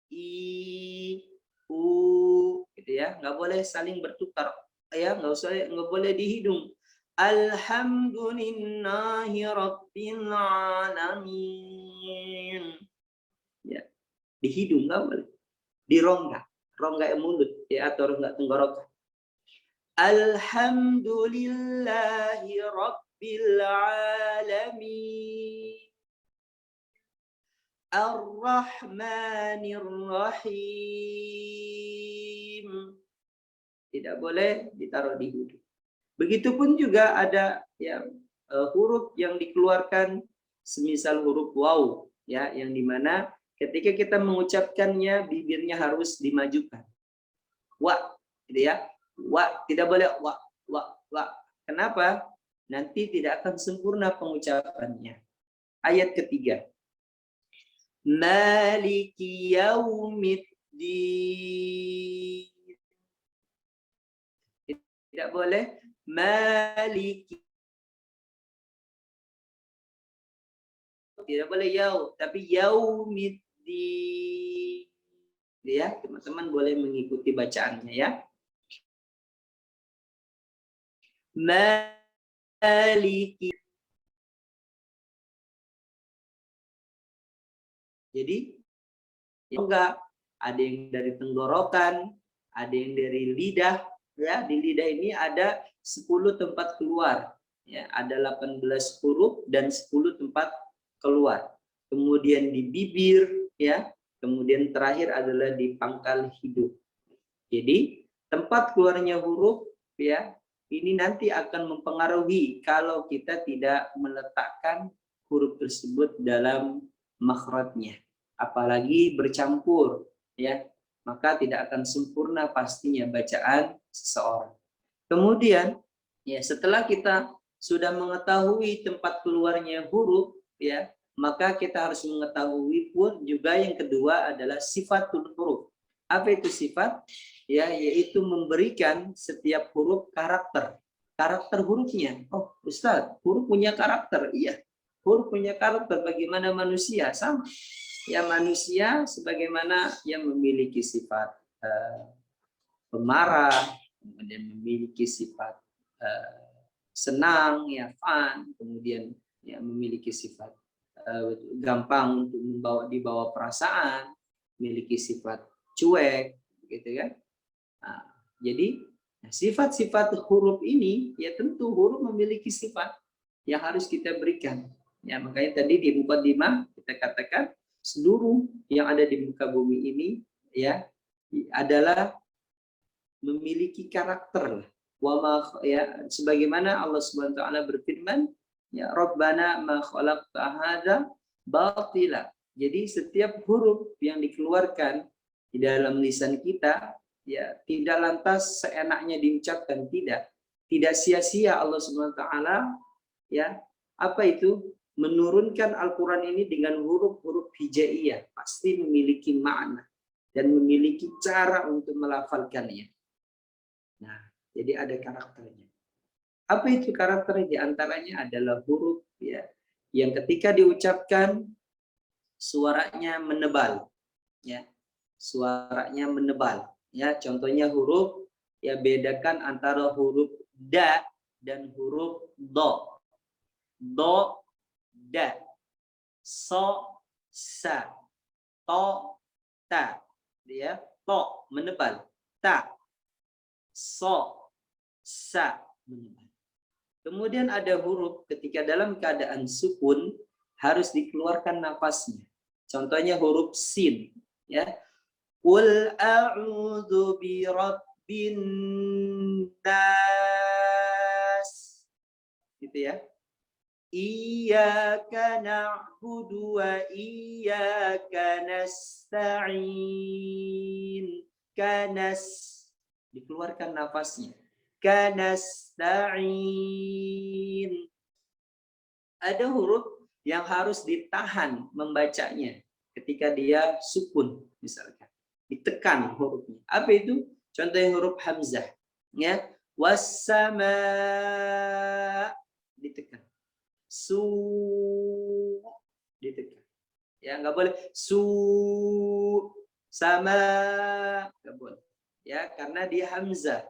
I, U, gitu ya. Nggak boleh saling bertukar. Ya, nggak boleh di hidung. Alhamdulillahi rabbil alamin. Ya, di hidung nggak boleh. Di rongga mulut ya atau rongga tenggorokan. Alhamdulillahi rabbil alamin. Ar-Rahmanir Rahim. Tidak boleh ditaruh di hidung. Begitupun juga ada ya huruf yang dikeluarkan semisal huruf waw ya, yang dimana ketika kita mengucapkannya bibirnya harus dimajukan. Wa, gitu ya. Wa, tidak boleh wa. Kenapa? Nanti tidak akan sempurna pengucapannya. Ayat ketiga. Maliki yaumiddin. Tidak boleh maliki. Tidak boleh yau, tapi yaumiddin. Ya, teman-teman boleh mengikuti bacaannya ya. Maliki. Jadi enggak, ada yang dari tenggorokan, ada yang dari lidah, ya. Di lidah ini ada 10 tempat keluar, ya. Ada 18 huruf dan 10 tempat keluar. Kemudian di bibir, ya. Kemudian terakhir adalah di pangkal hidung. Jadi tempat keluarnya huruf, ya, ini nanti akan mempengaruhi kalau kita tidak meletakkan huruf tersebut dalam makhrajnya, apalagi bercampur, ya, maka tidak akan sempurna pastinya bacaan seseorang. Kemudian, ya, setelah kita sudah mengetahui tempat keluarnya huruf, ya, maka kita harus mengetahui pun juga yang kedua adalah sifatul huruf. Apa itu sifat? Ya, yaitu memberikan setiap huruf karakter. Karakter hurufnya. Oh, Ustaz, huruf punya karakter. Iya, huruf punya karakter. Bagaimana manusia? Sama. Ya, manusia sebagaimana yang memiliki sifat pemarah, kemudian memiliki sifat senang, ya, fun, kemudian ya memiliki sifat gampang untuk dibawa perasaan, memiliki sifat cuek, gitu kan? Nah, jadi sifat-sifat huruf ini, ya tentu huruf memiliki sifat yang harus kita berikan. Ya, makanya tadi di mukadimah kita katakan seluruh yang ada di muka bumi ini, ya, adalah memiliki karakter. Ya, sebagaimana Allah Subhanahu wa taala berfirman, ya Rabbana ma khalaqta hadza batila. Jadi setiap huruf yang dikeluarkan di dalam lisan kita, ya tidak lantas seenaknya diucapkan, tidak sia-sia Allah Subhanahu wa taala, ya, apa itu, menurunkan Al-Qur'an ini dengan huruf-huruf hijaiyah, pasti memiliki makna dan memiliki cara untuk melafalkannya. Nah, jadi ada karakternya. Apa itu karakternya? Di antaranya adalah huruf, ya, yang ketika diucapkan suaranya menebal, ya, suaranya menebal, ya. Contohnya huruf, ya, bedakan antara huruf da dan huruf do. Do, da, so, sa, to, ta, ya. To menebal, ta, so, sa menebal. Kemudian ada huruf ketika dalam keadaan sukun harus dikeluarkan nafasnya. Contohnya huruf sin, ya. Qul a'udzu birabbin nas. Gitu ya. Iyyaka na'budu wa iyyaka nasta'in. Kanas, dikeluarkan nafasnya. Kanasta'in. Ada huruf yang harus ditahan membacanya ketika dia sukun, misalkan ditekan hurufnya. Apa itu? Contohnya huruf hamzah, ya. Wassama, ditekan. Su, ditekan. Ya, nggak boleh su sama, nggak boleh. Ya, karena dia hamzah.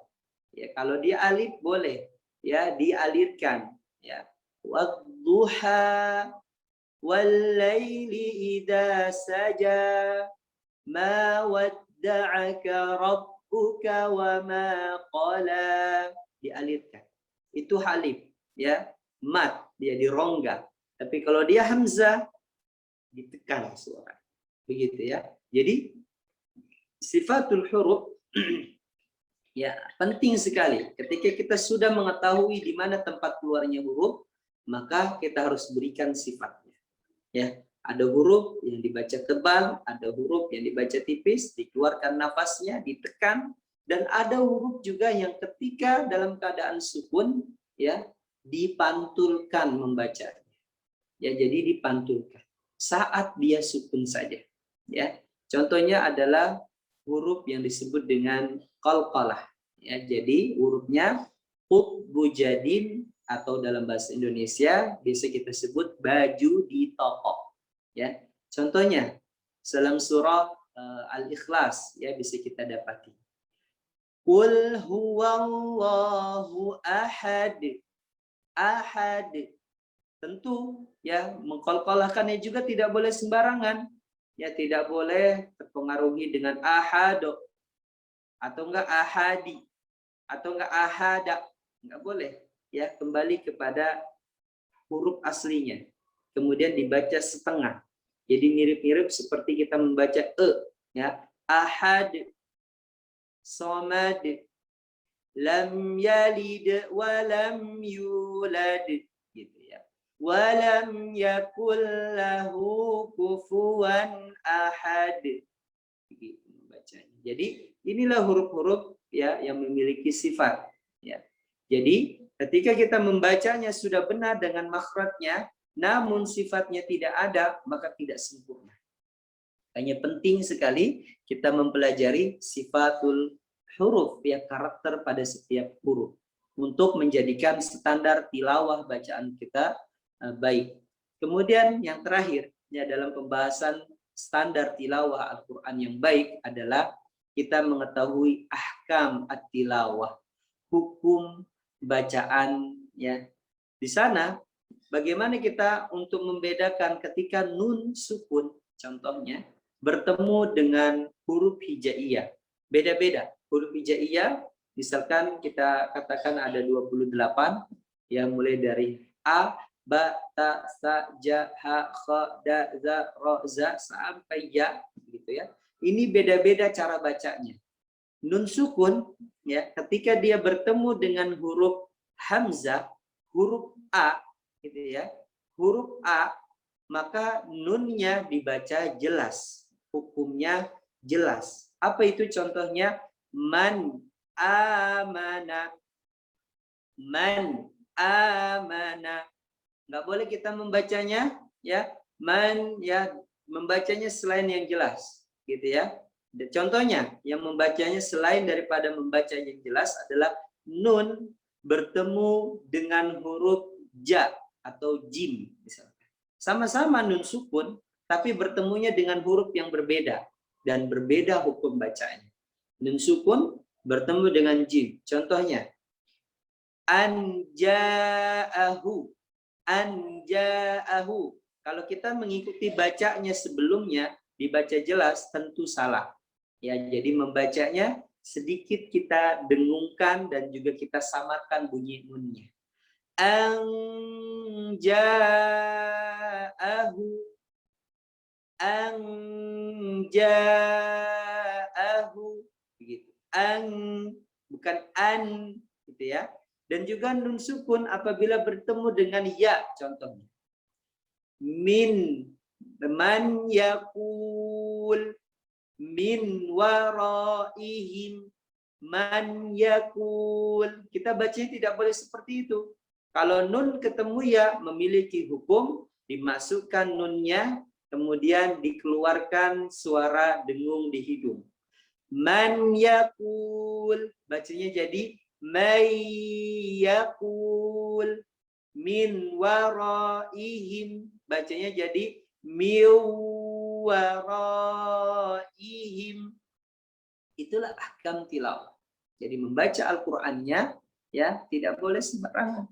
Ya, kalau dia alif boleh, ya, dialirkan, ya. Wadduha wallaili idza saja ma wadda'aka rabbuka wa ma qala, dialirkan. Itu halif, ya, mat, dia dirongga. Tapi kalau dia hamzah ditekan suara. Begitu ya. Jadi sifatul huruf ya penting sekali. Ketika kita sudah mengetahui di mana tempat keluarnya huruf, maka kita harus berikan sifatnya. Ya, ada huruf yang dibaca tebal, ada huruf yang dibaca tipis, dikeluarkan nafasnya, ditekan, dan ada huruf juga yang ketika dalam keadaan sukun, ya, dipantulkan membacanya. Ya, jadi dipantulkan saat dia sukun saja. Ya, contohnya adalah huruf yang disebut dengan qalqalah. Ya, jadi hurufnya qutbujadin atau dalam bahasa Indonesia bisa kita sebut baju di toko. Ya, contohnya dalam surah Al-Ikhlas ya bisa kita dapati. Qul huwallahu ahad. Ahad. Tentu ya mengkolkolahkannya juga tidak boleh sembarangan. Ya tidak boleh terpengaruhi dengan ahad atau enggak ahadi atau enggak ahada. Enggak boleh. Ya kembali kepada huruf aslinya. Kemudian dibaca setengah. Jadi mirip-mirip seperti kita membaca ya. Ahad, somad, lam yalid wa lam yulad gitu ya. Wa lam yakul lahu kufuwan ahad. Begitu membacanya. Jadi inilah huruf-huruf ya yang memiliki sifat ya. Jadi ketika kita membacanya sudah benar dengan makhrajnya, namun sifatnya tidak ada, maka tidak sempurna. Hanya penting sekali kita mempelajari sifatul huruf, ya karakter pada setiap huruf untuk menjadikan standar tilawah bacaan kita baik. Kemudian yang terakhir ya dalam pembahasan standar tilawah Al-Qur'an yang baik adalah kita mengetahui ahkam at-tilawah, hukum bacaan ya. Di sana bagaimana kita untuk membedakan ketika nun sukun contohnya bertemu dengan huruf hijaiyah. Beda-beda. Huruf hijaiyah misalkan kita katakan ada 28 yang mulai dari a, ba, ta, sa, ja, ha, kha, da, za, ro, za sampai ya gitu ya. Ini beda-beda cara bacanya. Nun sukun ya ketika dia bertemu dengan huruf hamzah, huruf a gitu ya. Huruf a maka nunnya dibaca jelas, hukumnya jelas. Apa itu contohnya? Man amana. Man amana. Nggak boleh kita membacanya ya. Man ya membacanya selain yang jelas gitu ya. Contohnya yang membacanya selain daripada membaca yang jelas adalah nun bertemu dengan huruf ja atau jim misalnya. Sama-sama nun sukun tapi bertemunya dengan huruf yang berbeda dan berbeda hukum bacanya. Nun sukun bertemu dengan jim. Contohnya anja'ahu. Anja'ahu. Kalau kita mengikuti bacanya sebelumnya dibaca jelas tentu salah. Ya, jadi membacanya sedikit kita dengungkan dan juga kita samarkan bunyi nunnya. Anja'ahu. Anja'ahu. Begitu. Bukan an gitu ya. Dan juga nun sukun apabila bertemu dengan ya contohnya. Min man yakul min waraihim man yakul. Kita bacanya tidak boleh seperti itu. Kalau nun ketemu ya memiliki hukum, dimasukkan nunnya, kemudian dikeluarkan suara dengung di hidung. Man yakul. Bacanya jadi may yakul. Min waraihim. Bacanya jadi miwaraihim. Itulah ahkam tilawah. Jadi membaca Al-Qur'annya ya tidak boleh sembarangan.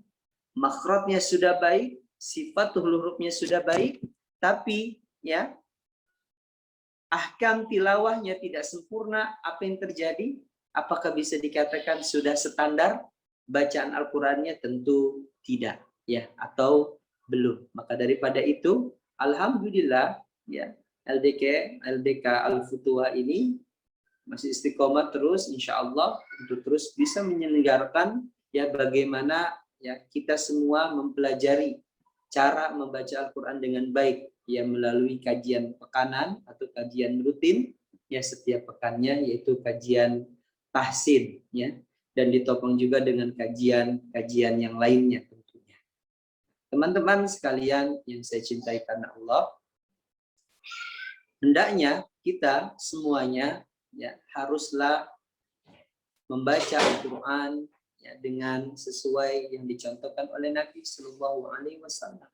Makhrajnya sudah baik, sifat hurufnya sudah baik, tapi ya ahkam tilawahnya tidak sempurna. Apa yang terjadi? Apakah bisa dikatakan sudah standar bacaan Al-Qur'annya? Tentu tidak ya, atau belum. Maka daripada itu alhamdulillah ya LDK Al-Futuhah ini masih istiqomah terus insya Allah untuk terus bisa menyelenggarakan ya bagaimana ya kita semua mempelajari cara membaca Al-Qur'an dengan baik ya melalui kajian pekanan atau kajian rutin ya setiap pekannya, yaitu kajian tahsin ya, dan ditopang juga dengan kajian yang lainnya tentunya. Teman-teman sekalian yang saya cintai karena Allah, hendaknya kita semuanya ya haruslah membaca Al-Quran ya dengan sesuai yang dicontohkan oleh Nabi Shallallahu Alaihi Wasallam.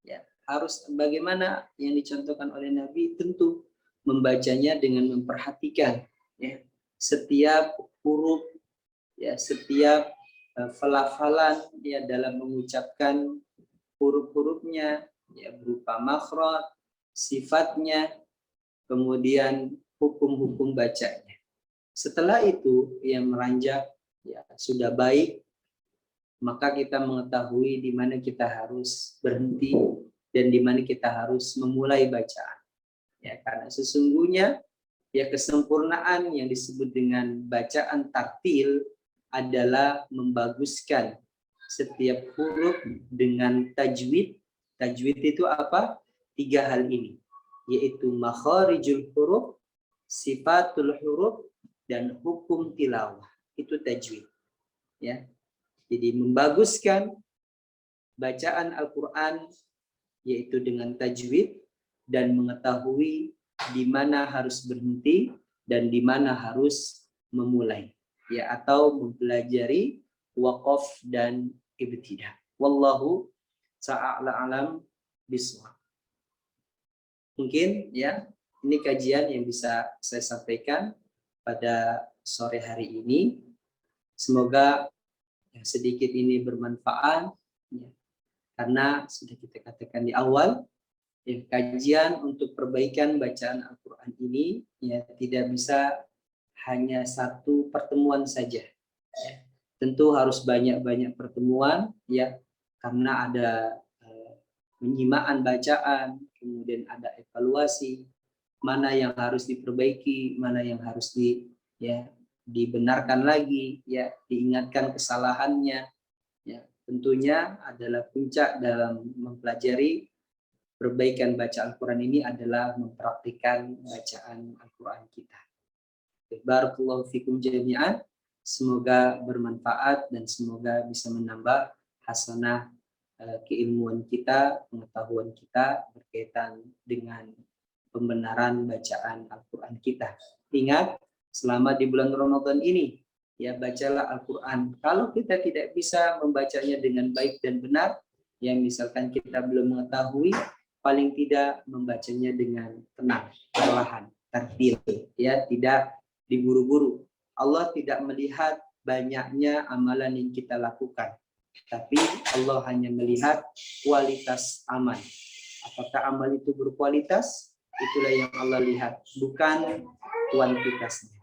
Ya, harus bagaimana yang dicontohkan oleh Nabi, tentu membacanya dengan memperhatikan ya setiap huruf, ya setiap pelafalan ya dalam mengucapkan huruf-hurufnya, ya berupa makhraj, sifatnya, kemudian hukum-hukum bacanya. Setelah itu yang meranjak ya sudah baik, maka kita mengetahui di mana kita harus berhenti dan di mana kita harus memulai bacaan. Ya, karena sesungguhnya ya kesempurnaan yang disebut dengan bacaan tartil adalah membaguskan setiap huruf dengan tajwid. Tajwid itu apa? 3 hal ini, yaitu makharijul huruf, sifatul huruf, dan hukum tilawah. Itu tajwid. Ya. Jadi membaguskan bacaan Al-Quran yaitu dengan tajwid dan mengetahui di mana harus berhenti dan di mana harus memulai, ya, atau mempelajari waqaf dan ibtidah. Wallahu ta'ala alam bishawab. Mungkin ya ini kajian yang bisa saya sampaikan pada sore hari ini. Semoga yang sedikit ini bermanfaat ya, karena sudah kita katakan di awal ya, kajian untuk perbaikan bacaan Al-Quran ini ya tidak bisa hanya satu pertemuan saja ya. Tentu harus banyak-banyak pertemuan ya, karena ada penyimaan bacaan, kemudian ada evaluasi, mana yang harus diperbaiki, mana yang harus dibenarkan lagi, ya, diingatkan kesalahannya. Ya, tentunya adalah puncak dalam mempelajari perbaikan baca Al-Quran ini adalah mempraktikkan bacaan Al-Quran kita. Barakallahu fikum jami'an. Semoga bermanfaat dan semoga bisa menambah hasanah keilmuan kita, pengetahuan kita berkaitan dengan pembenaran bacaan Al-Quran kita. Ingat, selama di bulan Ramadan ini, ya bacalah Al-Quran. Kalau kita tidak bisa membacanya dengan baik dan benar, yang misalkan kita belum mengetahui, paling tidak membacanya dengan tenang, perlahan, tertil, ya tidak diburu-buru. Allah tidak melihat banyaknya amalan yang kita lakukan, tapi Allah hanya melihat kualitas amal. Apakah amal itu berkualitas? Itulah yang Allah lihat, bukan kuantitasnya.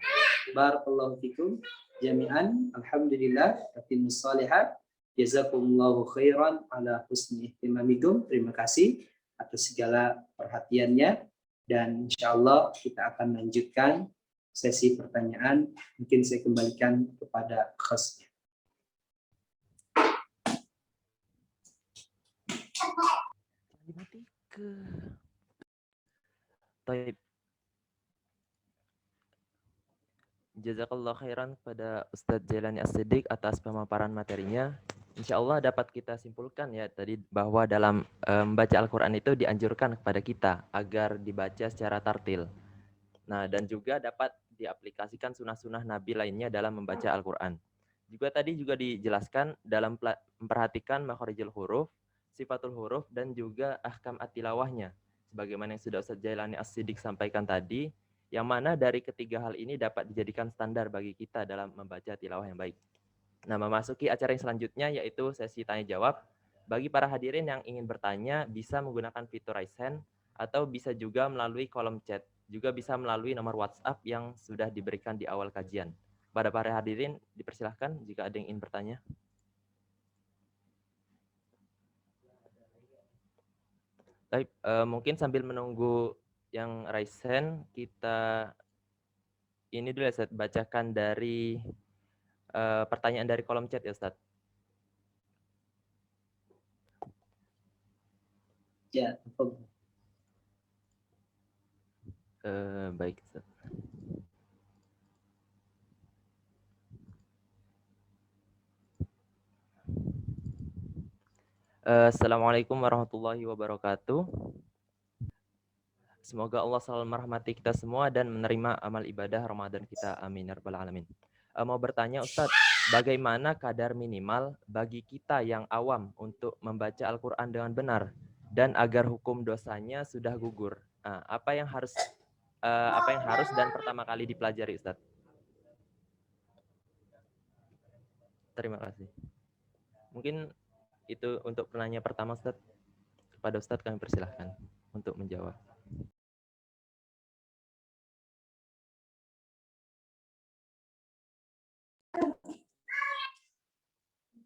Barakallahu fikum jami'an. Alhamdulillah, tatimmus shalihat. Jazakumullahu khairan ala husni ihtimamikum. Terima kasih atas segala perhatiannya, dan insyaallah kita akan lanjutkan sesi pertanyaan. Mungkin saya kembalikan kepada hostnya. Taib. Jazakallah khairan kepada Ustadz Jailani As-Siddiq atas pemaparan materinya. Insya Allah dapat kita simpulkan ya tadi bahwa dalam membaca Al-Quran itu dianjurkan kepada kita agar dibaca secara tartil. Nah, dan juga dapat diaplikasikan sunnah-sunnah Nabi lainnya dalam membaca Al-Quran. Juga tadi juga dijelaskan dalam memperhatikan makharijul huruf, sifatul huruf, dan juga ahkam at-tilawahnya. Sebagaimana yang sudah Ustadz Jailani As-Siddiq sampaikan tadi, yang mana dari ketiga hal ini dapat dijadikan standar bagi kita dalam membaca tilawah yang baik. Nah, memasuki acara yang selanjutnya yaitu sesi tanya jawab. Bagi para hadirin yang ingin bertanya bisa menggunakan fitur raise hand atau bisa juga melalui kolom chat. Juga bisa melalui nomor WhatsApp yang sudah diberikan di awal kajian. Pada para hadirin dipersilahkan jika ada yang ingin bertanya. Baik, mungkin sambil menunggu yang raise hand, kita ini dulu ya Ustaz, bacakan dari pertanyaan dari kolom chat ya Ustaz. Ya, Baik Ustaz. Assalamualaikum warahmatullahi wabarakatuh. Semoga Allah selalu merahmati kita semua dan menerima amal ibadah Ramadan kita. Amin ya rabbal alamin. Mau bertanya Ustadz, bagaimana kadar minimal bagi kita yang awam untuk membaca Al-Quran dengan benar dan agar hukum dosanya sudah gugur? Apa yang harus dan pertama kali dipelajari Ustadz? Terima kasih. Mungkin itu untuk penanya pertama Ustadz. Kepada Ustadz kami persilahkan untuk menjawab.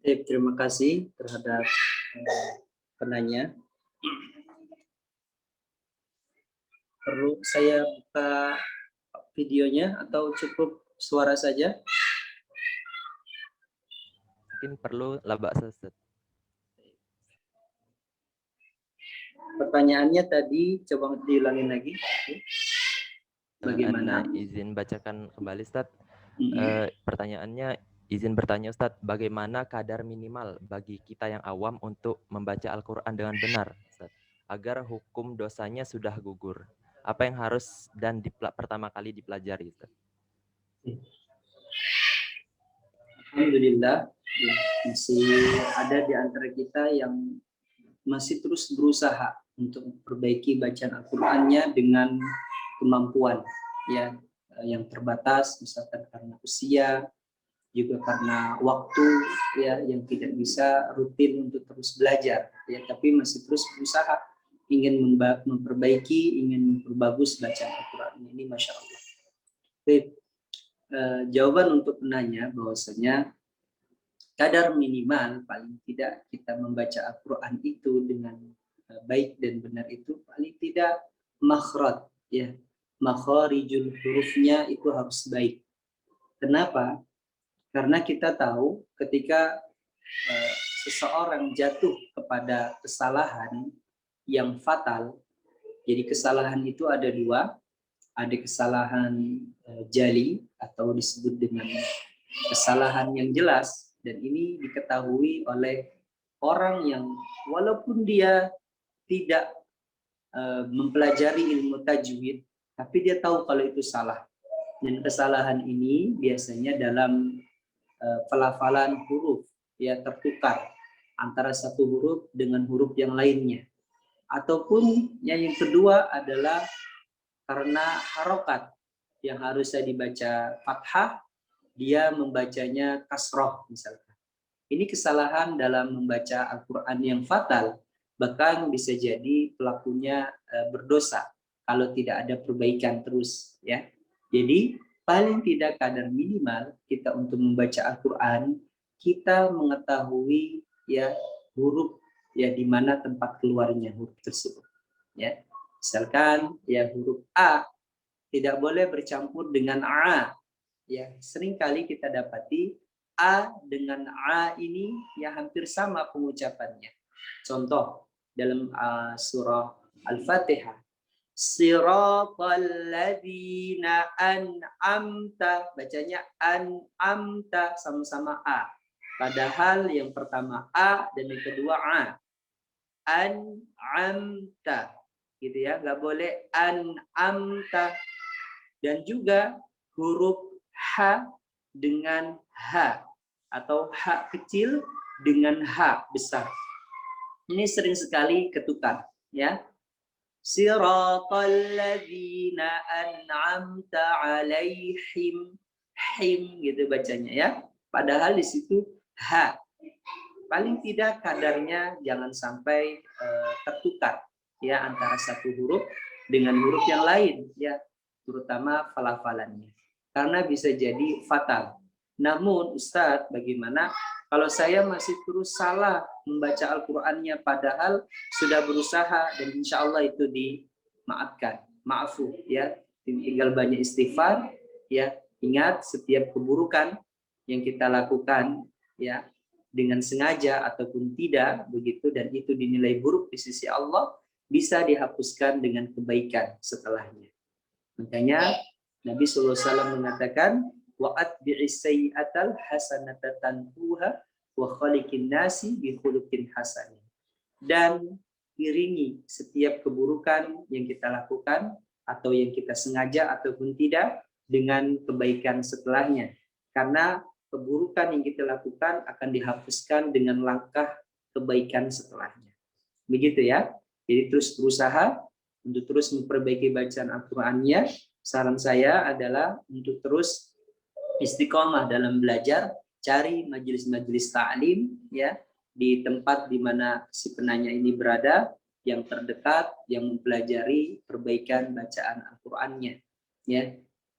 Terima kasih terhadap penanya. Perlu saya buka videonya atau cukup suara saja? Mungkin perlu laba Ustadz. Pertanyaannya tadi coba diulangin lagi. Bagaimana? Izin bacakan kembali Ustadz. Pertanyaannya, izin bertanya Ustadz, bagaimana kadar minimal bagi kita yang awam untuk membaca Al-Quran dengan benar Ustadz, agar hukum dosanya sudah gugur? Apa yang harus dan pertama kali dipelajari Ustadz? Alhamdulillah masih ada di antara kita yang masih terus berusaha untuk memperbaiki bacaan Al-Qur'annya dengan kemampuan ya yang terbatas, misalkan karena usia, juga karena waktu ya yang tidak bisa rutin untuk terus belajar ya, tapi masih terus berusaha ingin memperbaiki, ingin memperbagus bacaan Al-Qur'an ini, Masya Allah. Jawaban untuk penanya bahwasanya kadar minimal paling tidak kita membaca Al-Quran itu dengan baik dan benar itu paling tidak makhraj ya, makharijul hurufnya itu harus baik. Kenapa? Karena kita tahu ketika seseorang jatuh kepada kesalahan yang fatal, jadi kesalahan itu ada dua, ada kesalahan jali atau disebut dengan kesalahan yang jelas, dan ini diketahui oleh orang yang walaupun dia tidak mempelajari ilmu tajwid, tapi dia tahu kalau itu salah. Dan kesalahan ini biasanya dalam pelafalan huruf ya, tertukar antara satu huruf dengan huruf yang lainnya. Ataupun yang kedua adalah karena harokat yang harusnya dibaca fathah, dia membacanya kasroh misalkan. Ini kesalahan dalam membaca Al-Quran yang fatal, bahkan bisa jadi pelakunya berdosa kalau tidak ada perbaikan terus ya. Jadi paling tidak kadar minimal kita untuk membaca Al-Quran, kita mengetahui ya huruf ya di mana tempat keluarnya huruf tersebut ya. Misalkan ya huruf A tidak boleh bercampur dengan A. Ya, seringkali kita dapati A dengan A ini ya hampir sama pengucapannya. Contoh dalam surah Al-Fatihah, Siratal ladzina an'amta, bacanya an'amta sama-sama A. Padahal yang pertama A dan yang kedua A. An'amta, gitu ya, nggak boleh an'amta. Dan juga huruf H dengan H atau H kecil dengan H besar. Ini sering sekali ketukar ya. Siratal ladzina an'amta 'alaihim, him gitu bacanya ya. Padahal di situ H. Paling tidak kadarnya jangan sampai tertukar ya antara satu huruf dengan huruf yang lain ya, terutama pelafalannya. Karena bisa jadi fatal. Namun Ustadz, bagaimana kalau saya masih terus salah membaca Al-Qur'annya padahal sudah berusaha dan insya Allah itu dimaafkan, maafu ya, tinggal banyak istighfar ya. Ingat setiap keburukan yang kita lakukan ya dengan sengaja ataupun tidak begitu, dan itu dinilai buruk di sisi Allah, bisa dihapuskan dengan kebaikan setelahnya. Makanya Nabi SAW mengatakan, wa atbi'is sayyi'atal hasanata tanhuha wa khaliqin nasi bi khuluqin hasan. Dan iringi setiap keburukan yang kita lakukan atau yang kita sengaja ataupun tidak dengan kebaikan setelahnya. Karena keburukan yang kita lakukan akan dihapuskan dengan langkah kebaikan setelahnya. Begitu ya. Jadi terus berusaha untuk terus memperbaiki bacaan Al-Qur'annya. Saran saya adalah untuk terus istiqomah dalam belajar, cari majelis-majelis ta'lim ya di tempat di mana si penanya ini berada, yang terdekat, yang mempelajari perbaikan bacaan Al-Qur'annya ya.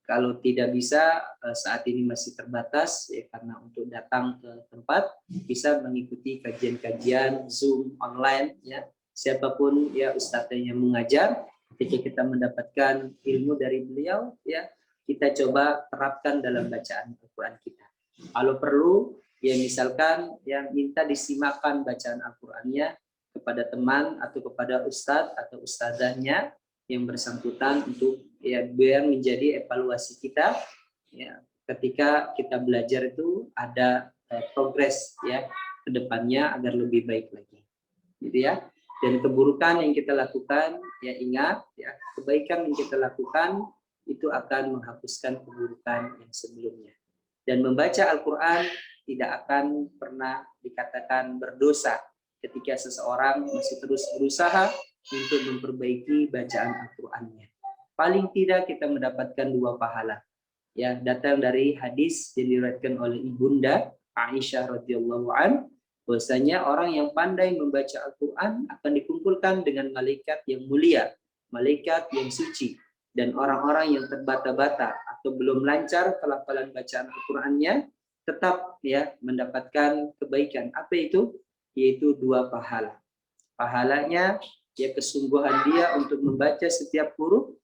Kalau tidak bisa saat ini masih terbatas ya, karena untuk datang ke tempat bisa mengikuti kajian-kajian Zoom online ya. Siapapun ya ustadznya yang mengajar, ketika kita mendapatkan ilmu dari beliau ya, kita coba terapkan dalam bacaan Al-Qur'an kita. Kalau perlu ya misalkan yang minta disimakkan bacaan Al-Qur'annya kepada teman atau kepada ustadz atau ustadzahnya yang bersangkutan untuk ya biar menjadi evaluasi kita ya ketika kita belajar itu ada progres ya ke depannya agar lebih baik lagi. Gitu ya. Dan keburukan yang kita lakukan ya ingat ya kebaikan yang kita lakukan itu akan menghapuskan keburukan yang sebelumnya. Dan membaca Al-Qur'an tidak akan pernah dikatakan berdosa ketika seseorang masih terus berusaha untuk memperbaiki bacaan Al-Qur'annya. Paling tidak kita mendapatkan 2 pahala. Ya, datang dari hadis yang diriwayatkan oleh Ibunda Aisyah radhiyallahu an, bahwasanya orang yang pandai membaca Al-Qur'an akan dikumpulkan dengan malaikat yang mulia, malaikat yang suci, dan orang-orang yang terbata-bata atau belum lancar pelafalan bacaan Al-Qur'annya tetap ya mendapatkan kebaikan. Apa itu? Yaitu 2 pahala. Pahalanya ya kesungguhan dia untuk membaca setiap huruf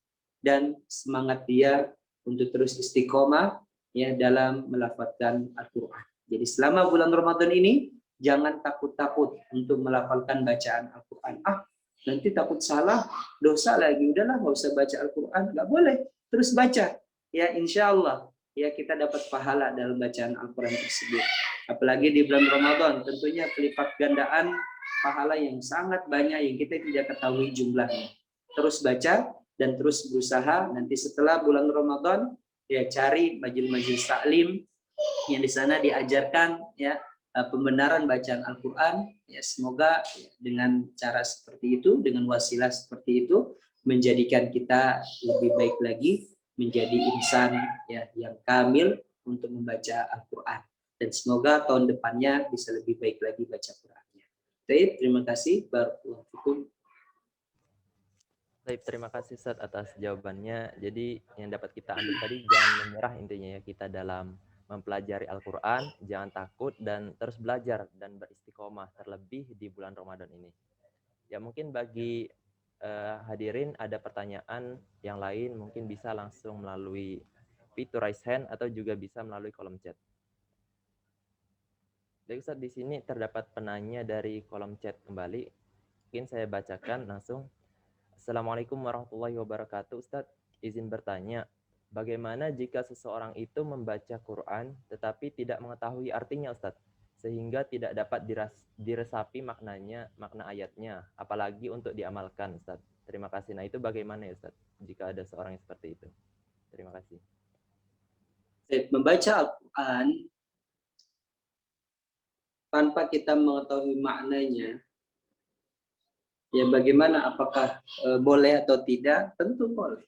dan semangat dia untuk terus istiqomah ya dalam melafalkan Al-Qur'an. Jadi selama bulan Ramadan ini jangan takut-takut untuk melafalkan bacaan Al-Qur'an. Nanti takut salah, dosa lagi. Udahlah, nggak usah baca Al-Qur'an. Nggak boleh. Terus baca. Ya insya Allah ya kita dapat pahala dalam bacaan Al-Qur'an tersebut. Apalagi di bulan Ramadan, tentunya pelipat gandaan pahala yang sangat banyak yang kita tidak ketahui jumlahnya. Terus baca dan terus berusaha. Nanti setelah bulan Ramadan ya cari majelis-majelis taklim yang di sana diajarkan ya pembenaran bacaan Al-Qur'an ya, semoga ya, dengan cara seperti itu, dengan wasilah seperti itu menjadikan kita lebih baik lagi, menjadi insan ya yang kamil untuk membaca Al-Qur'an, dan semoga tahun depannya bisa lebih baik lagi baca Qur'annya. Baik, terima kasih. Barakallahu fikum. Baik, terima kasih Ustaz atas jawabannya. Jadi yang dapat kita ambil tadi, jangan menyerah intinya ya kita dalam mempelajari Al-Quran, jangan takut dan terus belajar dan beristiqomah terlebih di bulan Ramadan ini. Ya mungkin bagi hadirin ada pertanyaan yang lain, mungkin bisa langsung melalui fitur raise hand atau juga bisa melalui kolom chat. Jadi Ustaz, di sini terdapat penanya dari kolom chat kembali. Mungkin saya bacakan langsung. Assalamualaikum warahmatullahi wabarakatuh. Ustadz, izin bertanya, bagaimana jika seseorang itu membaca Quran tetapi tidak mengetahui artinya Ustadz, sehingga tidak dapat diresapi maknanya, makna ayatnya, apalagi untuk diamalkan Ustadz. Terima kasih. Nah itu bagaimana ya Ustadz, jika ada seorang yang seperti itu? Terima kasih. Membaca Al-Quran tanpa kita mengetahui maknanya, ya bagaimana, apakah boleh atau tidak? Tentu boleh.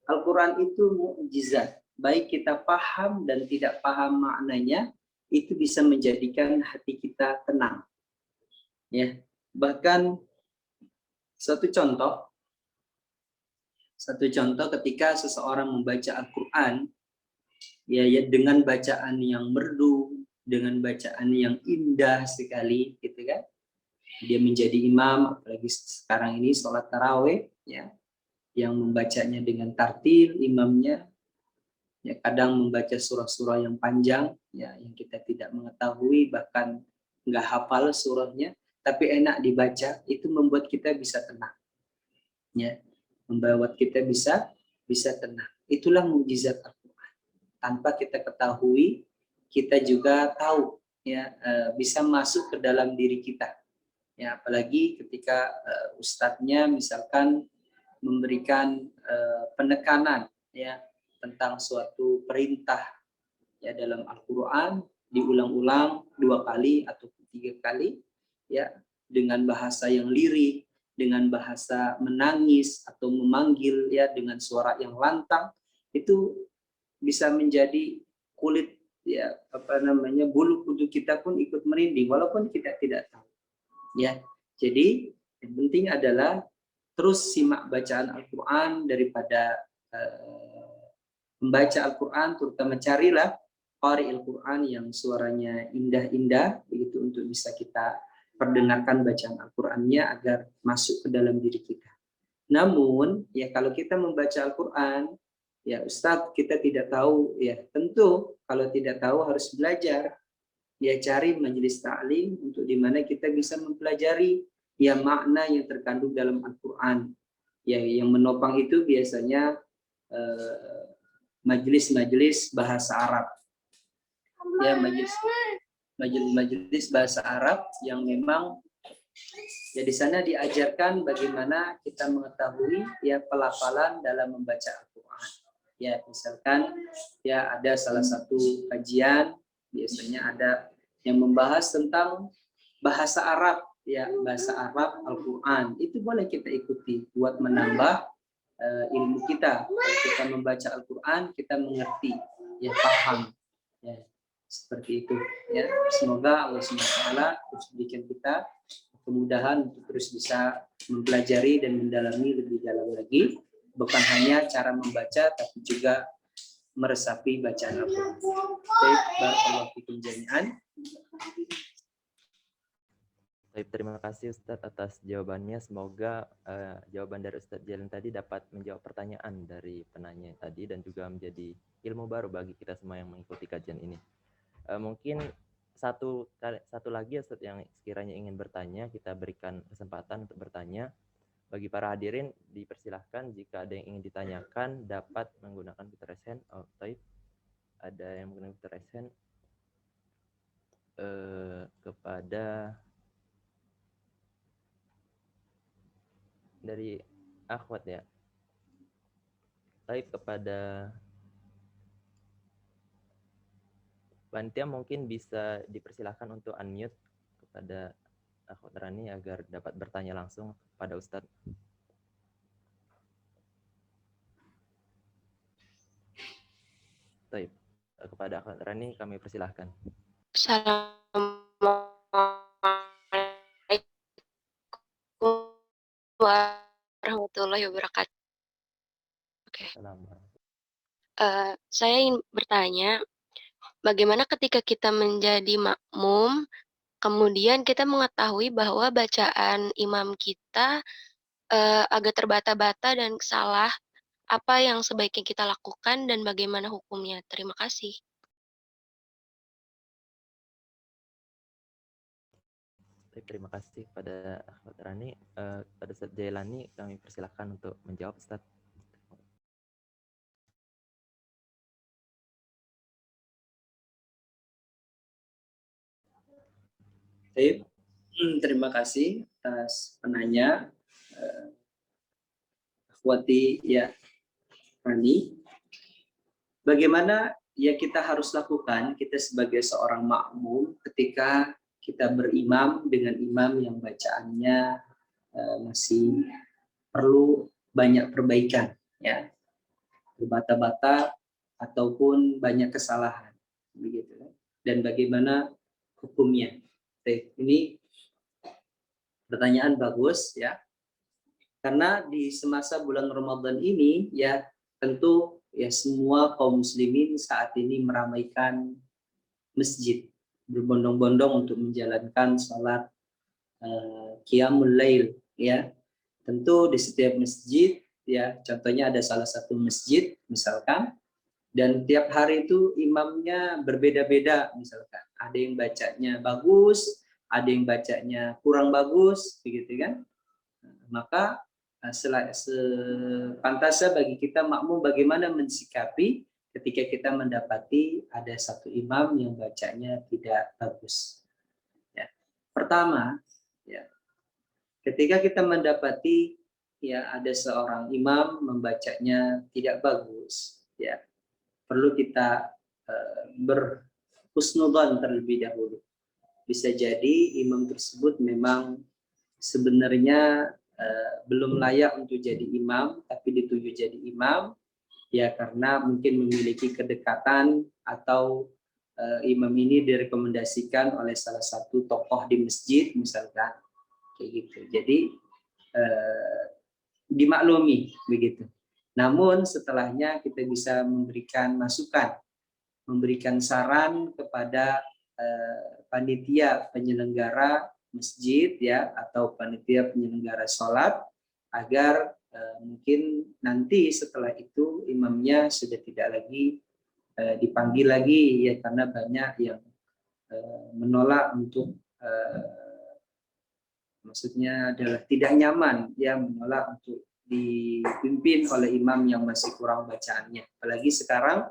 Al-Quran itu mukjizat. Baik kita paham dan tidak paham maknanya, itu bisa menjadikan hati kita tenang. Ya, bahkan satu contoh ketika seseorang membaca Al-Quran, ya dengan bacaan yang merdu, dengan bacaan yang indah sekali, gitu kan? Dia menjadi imam, apalagi sekarang ini sholat taraweh, ya, yang membacanya dengan tartil imamnya, ya kadang membaca surah-surah yang panjang, ya yang kita tidak mengetahui, bahkan nggak hafal surahnya, tapi enak dibaca, itu membuat kita bisa tenang, ya, membuat kita bisa tenang. Itulah mukjizat Al-Quran. Tanpa kita ketahui, kita juga tahu, ya bisa masuk ke dalam diri kita. Ya, apalagi ketika ustadznya misalkan memberikan penekanan ya tentang suatu perintah ya dalam Al-Qur'an diulang-ulang 2 kali atau 3 kali ya dengan bahasa yang lirih, dengan bahasa menangis atau memanggil ya dengan suara yang lantang, itu bisa menjadi kulit ya apa namanya bulu kuduk kita pun ikut merinding walaupun kita tidak tahu ya. Jadi yang penting adalah terus simak bacaan Al-Qur'an daripada membaca Al-Qur'an, terutama carilah qari Al-Qur'an yang suaranya indah-indah begitu untuk bisa kita perdengarkan bacaan Al-Qur'annya agar masuk ke dalam diri kita. Namun ya kalau kita membaca Al-Qur'an ya Ustadz kita tidak tahu ya tentu kalau tidak tahu harus belajar ya cari majelis ta'lim untuk di mana kita bisa mempelajari ya makna yang terkandung dalam Al-Qur'an. Ya yang menopang itu biasanya majelis-majelis bahasa Arab. Ya majelis bahasa Arab yang memang ya di sana diajarkan bagaimana kita mengetahui ya pelafalan dalam membaca Al-Qur'an. Ya misalkan ya ada salah satu kajian biasanya ada yang membahas tentang bahasa Arab ya bahasa Arab Al-Qur'an. Itu boleh kita ikuti buat menambah ilmu kita. Kalau kita membaca Al-Qur'an kita mengerti ya paham ya seperti itu ya. Semoga Allah SWT terus berikan kita kemudahan untuk terus bisa mempelajari dan mendalami lebih dalam lagi, bukan hanya cara membaca tapi juga meresapi bacaan Al-Qur'an. Baik, barakallahu fikum jami'an. Baik, terima kasih Ustadz atas jawabannya. Semoga jawaban dari Ustadz Jalan tadi dapat menjawab pertanyaan dari penanya tadi dan juga menjadi ilmu baru bagi kita semua yang mengikuti kajian ini. Mungkin satu lagi Ustadz yang sekiranya ingin bertanya, kita berikan kesempatan untuk bertanya. Bagi para hadirin dipersilahkan jika ada yang ingin ditanyakan dapat menggunakan fitur raise hand. Oh, taib. Ada yang menggunakan fitur raise hand kepada dari akhwat ya. Taib kepada panitia mungkin bisa dipersilahkan untuk unmute kepada Akhwat Rani agar dapat bertanya langsung kepada Ustadz. Taib. Kepada Akhwat Rani kami persilahkan. Assalamualaikum warahmatullahi wabarakatuh. Oke. Saya ingin bertanya, bagaimana ketika kita menjadi makmum, kemudian kita mengetahui bahwa bacaan imam kita agak terbata-bata dan salah, apa yang sebaiknya kita lakukan dan bagaimana hukumnya? Terima kasih. Terima kasih kepada Akhwat Rani. Pada Ustadz Jailani kami persilahkan untuk menjawab Ustadz. Baik. Terima kasih atas penanya Akhwati ya Rani. Bagaimana ya kita harus lakukan kita sebagai seorang makmum ketika kita berimam dengan imam yang bacaannya masih perlu banyak perbaikan ya, berbata-bata ataupun banyak kesalahan begitu. Dan bagaimana hukumnya? Ini pertanyaan bagus ya, karena di semasa bulan Ramadan ini ya tentu ya semua kaum muslimin saat ini meramaikan masjid, berbondong-bondong untuk menjalankan sholat qiyamul lail ya. Tentu di setiap masjid ya, contohnya ada salah satu masjid misalkan, dan tiap hari itu imamnya berbeda-beda misalkan. Ada yang bacanya bagus, ada yang bacanya kurang bagus, begitu kan? Maka sepantasnya bagi kita makmum bagaimana mensikapi ketika kita mendapati ada satu imam yang bacanya tidak bagus. Ya. Pertama, ya, Ketika kita mendapati ya ada seorang imam membacanya tidak bagus, ya perlu kita berhusnudzon terlebih dahulu. Bisa jadi imam tersebut memang sebenarnya belum layak untuk jadi imam, tapi dituju jadi imam ya karena mungkin memiliki kedekatan atau imam ini direkomendasikan oleh salah satu tokoh di masjid misalkan kayak gitu. Jadi dimaklumi begitu. Namun setelahnya kita bisa memberikan masukan, memberikan saran kepada panitia penyelenggara masjid ya atau panitia penyelenggara sholat agar mungkin nanti setelah itu imamnya sudah tidak lagi dipanggil lagi ya karena banyak yang menolak untuk maksudnya adalah tidak nyaman ya menolak untuk dipimpin oleh imam yang masih kurang bacaannya. Apalagi sekarang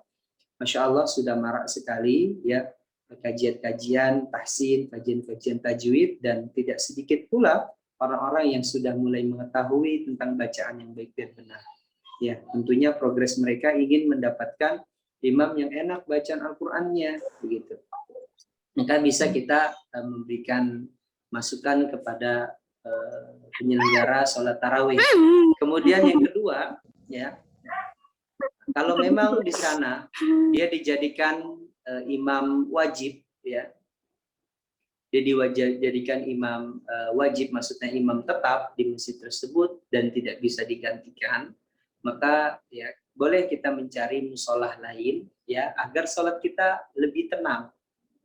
Masya Allah sudah marak sekali ya kajian-kajian tahsin, kajian-kajian tajwid dan tidak sedikit pula orang-orang yang sudah mulai mengetahui tentang bacaan yang baik dan benar. Ya, tentunya progres mereka ingin mendapatkan imam yang enak bacaan Al-Qur'annya begitu. Maka bisa kita memberikan masukan kepada penyelenggara sholat tarawih. Kemudian yang kedua, ya, kalau memang di sana dia dijadikan imam wajib, ya, dia dijadikan imam wajib, maksudnya imam tetap di masjid tersebut dan tidak bisa digantikan, maka ya boleh kita mencari musolah lain, ya, agar sholat kita lebih tenang,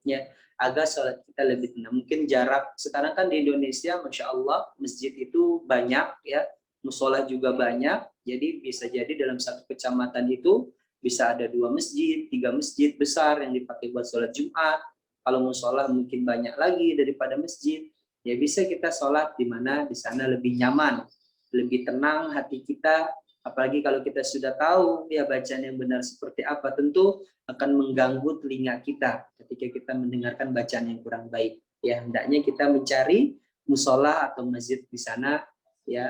ya, agar sholat kita lebih tenang. Mungkin jarak sekarang kan di Indonesia, Masya Allah, masjid itu banyak, ya, musola juga banyak, jadi bisa jadi dalam satu kecamatan itu bisa ada 2 masjid, 3 masjid besar yang dipakai buat sholat Jumat. Kalau musola mungkin banyak lagi daripada masjid, ya bisa kita sholat di mana di sana lebih nyaman, lebih tenang hati kita. Apalagi kalau kita sudah tahu ya bacaan yang benar seperti apa, tentu akan mengganggu telinga kita ketika kita mendengarkan bacaan yang kurang baik. Ya, hendaknya kita mencari musola atau masjid di sana ya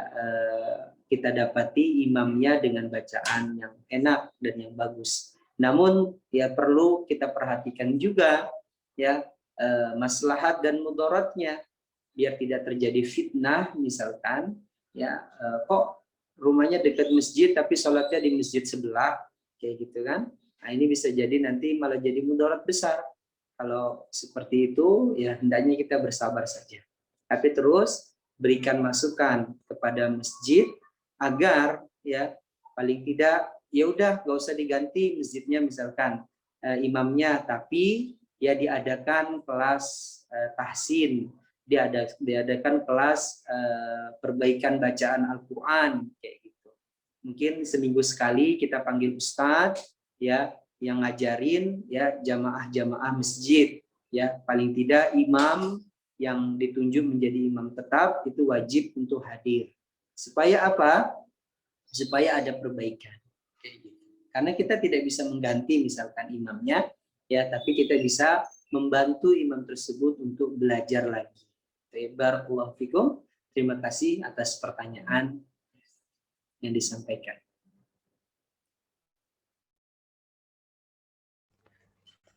kita dapati imamnya dengan bacaan yang enak dan yang bagus. Namun ya perlu kita perhatikan juga ya maslahat dan mudaratnya biar tidak terjadi fitnah misalkan ya kok rumahnya dekat masjid tapi sholatnya di masjid sebelah kayak gitu kan. Nah, ini bisa jadi nanti malah jadi mudarat besar. Kalau seperti itu ya hendaknya kita bersabar saja. Tapi terus berikan masukan kepada masjid agar ya paling tidak ya udah gak usah diganti masjidnya misalkan imamnya, tapi ya diadakan kelas tahsin, diadakan kelas perbaikan bacaan Al-Qur'an kayak gitu. Mungkin seminggu sekali kita panggil ustadz ya yang ngajarin ya jamaah-jamaah masjid ya, paling tidak imam yang ditunjuk menjadi imam tetap itu wajib untuk hadir. Supaya apa? Supaya ada perbaikan. Kayak gitu. Karena kita tidak bisa mengganti misalkan imamnya ya, tapi kita bisa membantu imam tersebut untuk belajar lagi. Barakallahu fikum. Terima kasih atas pertanyaan yang disampaikan.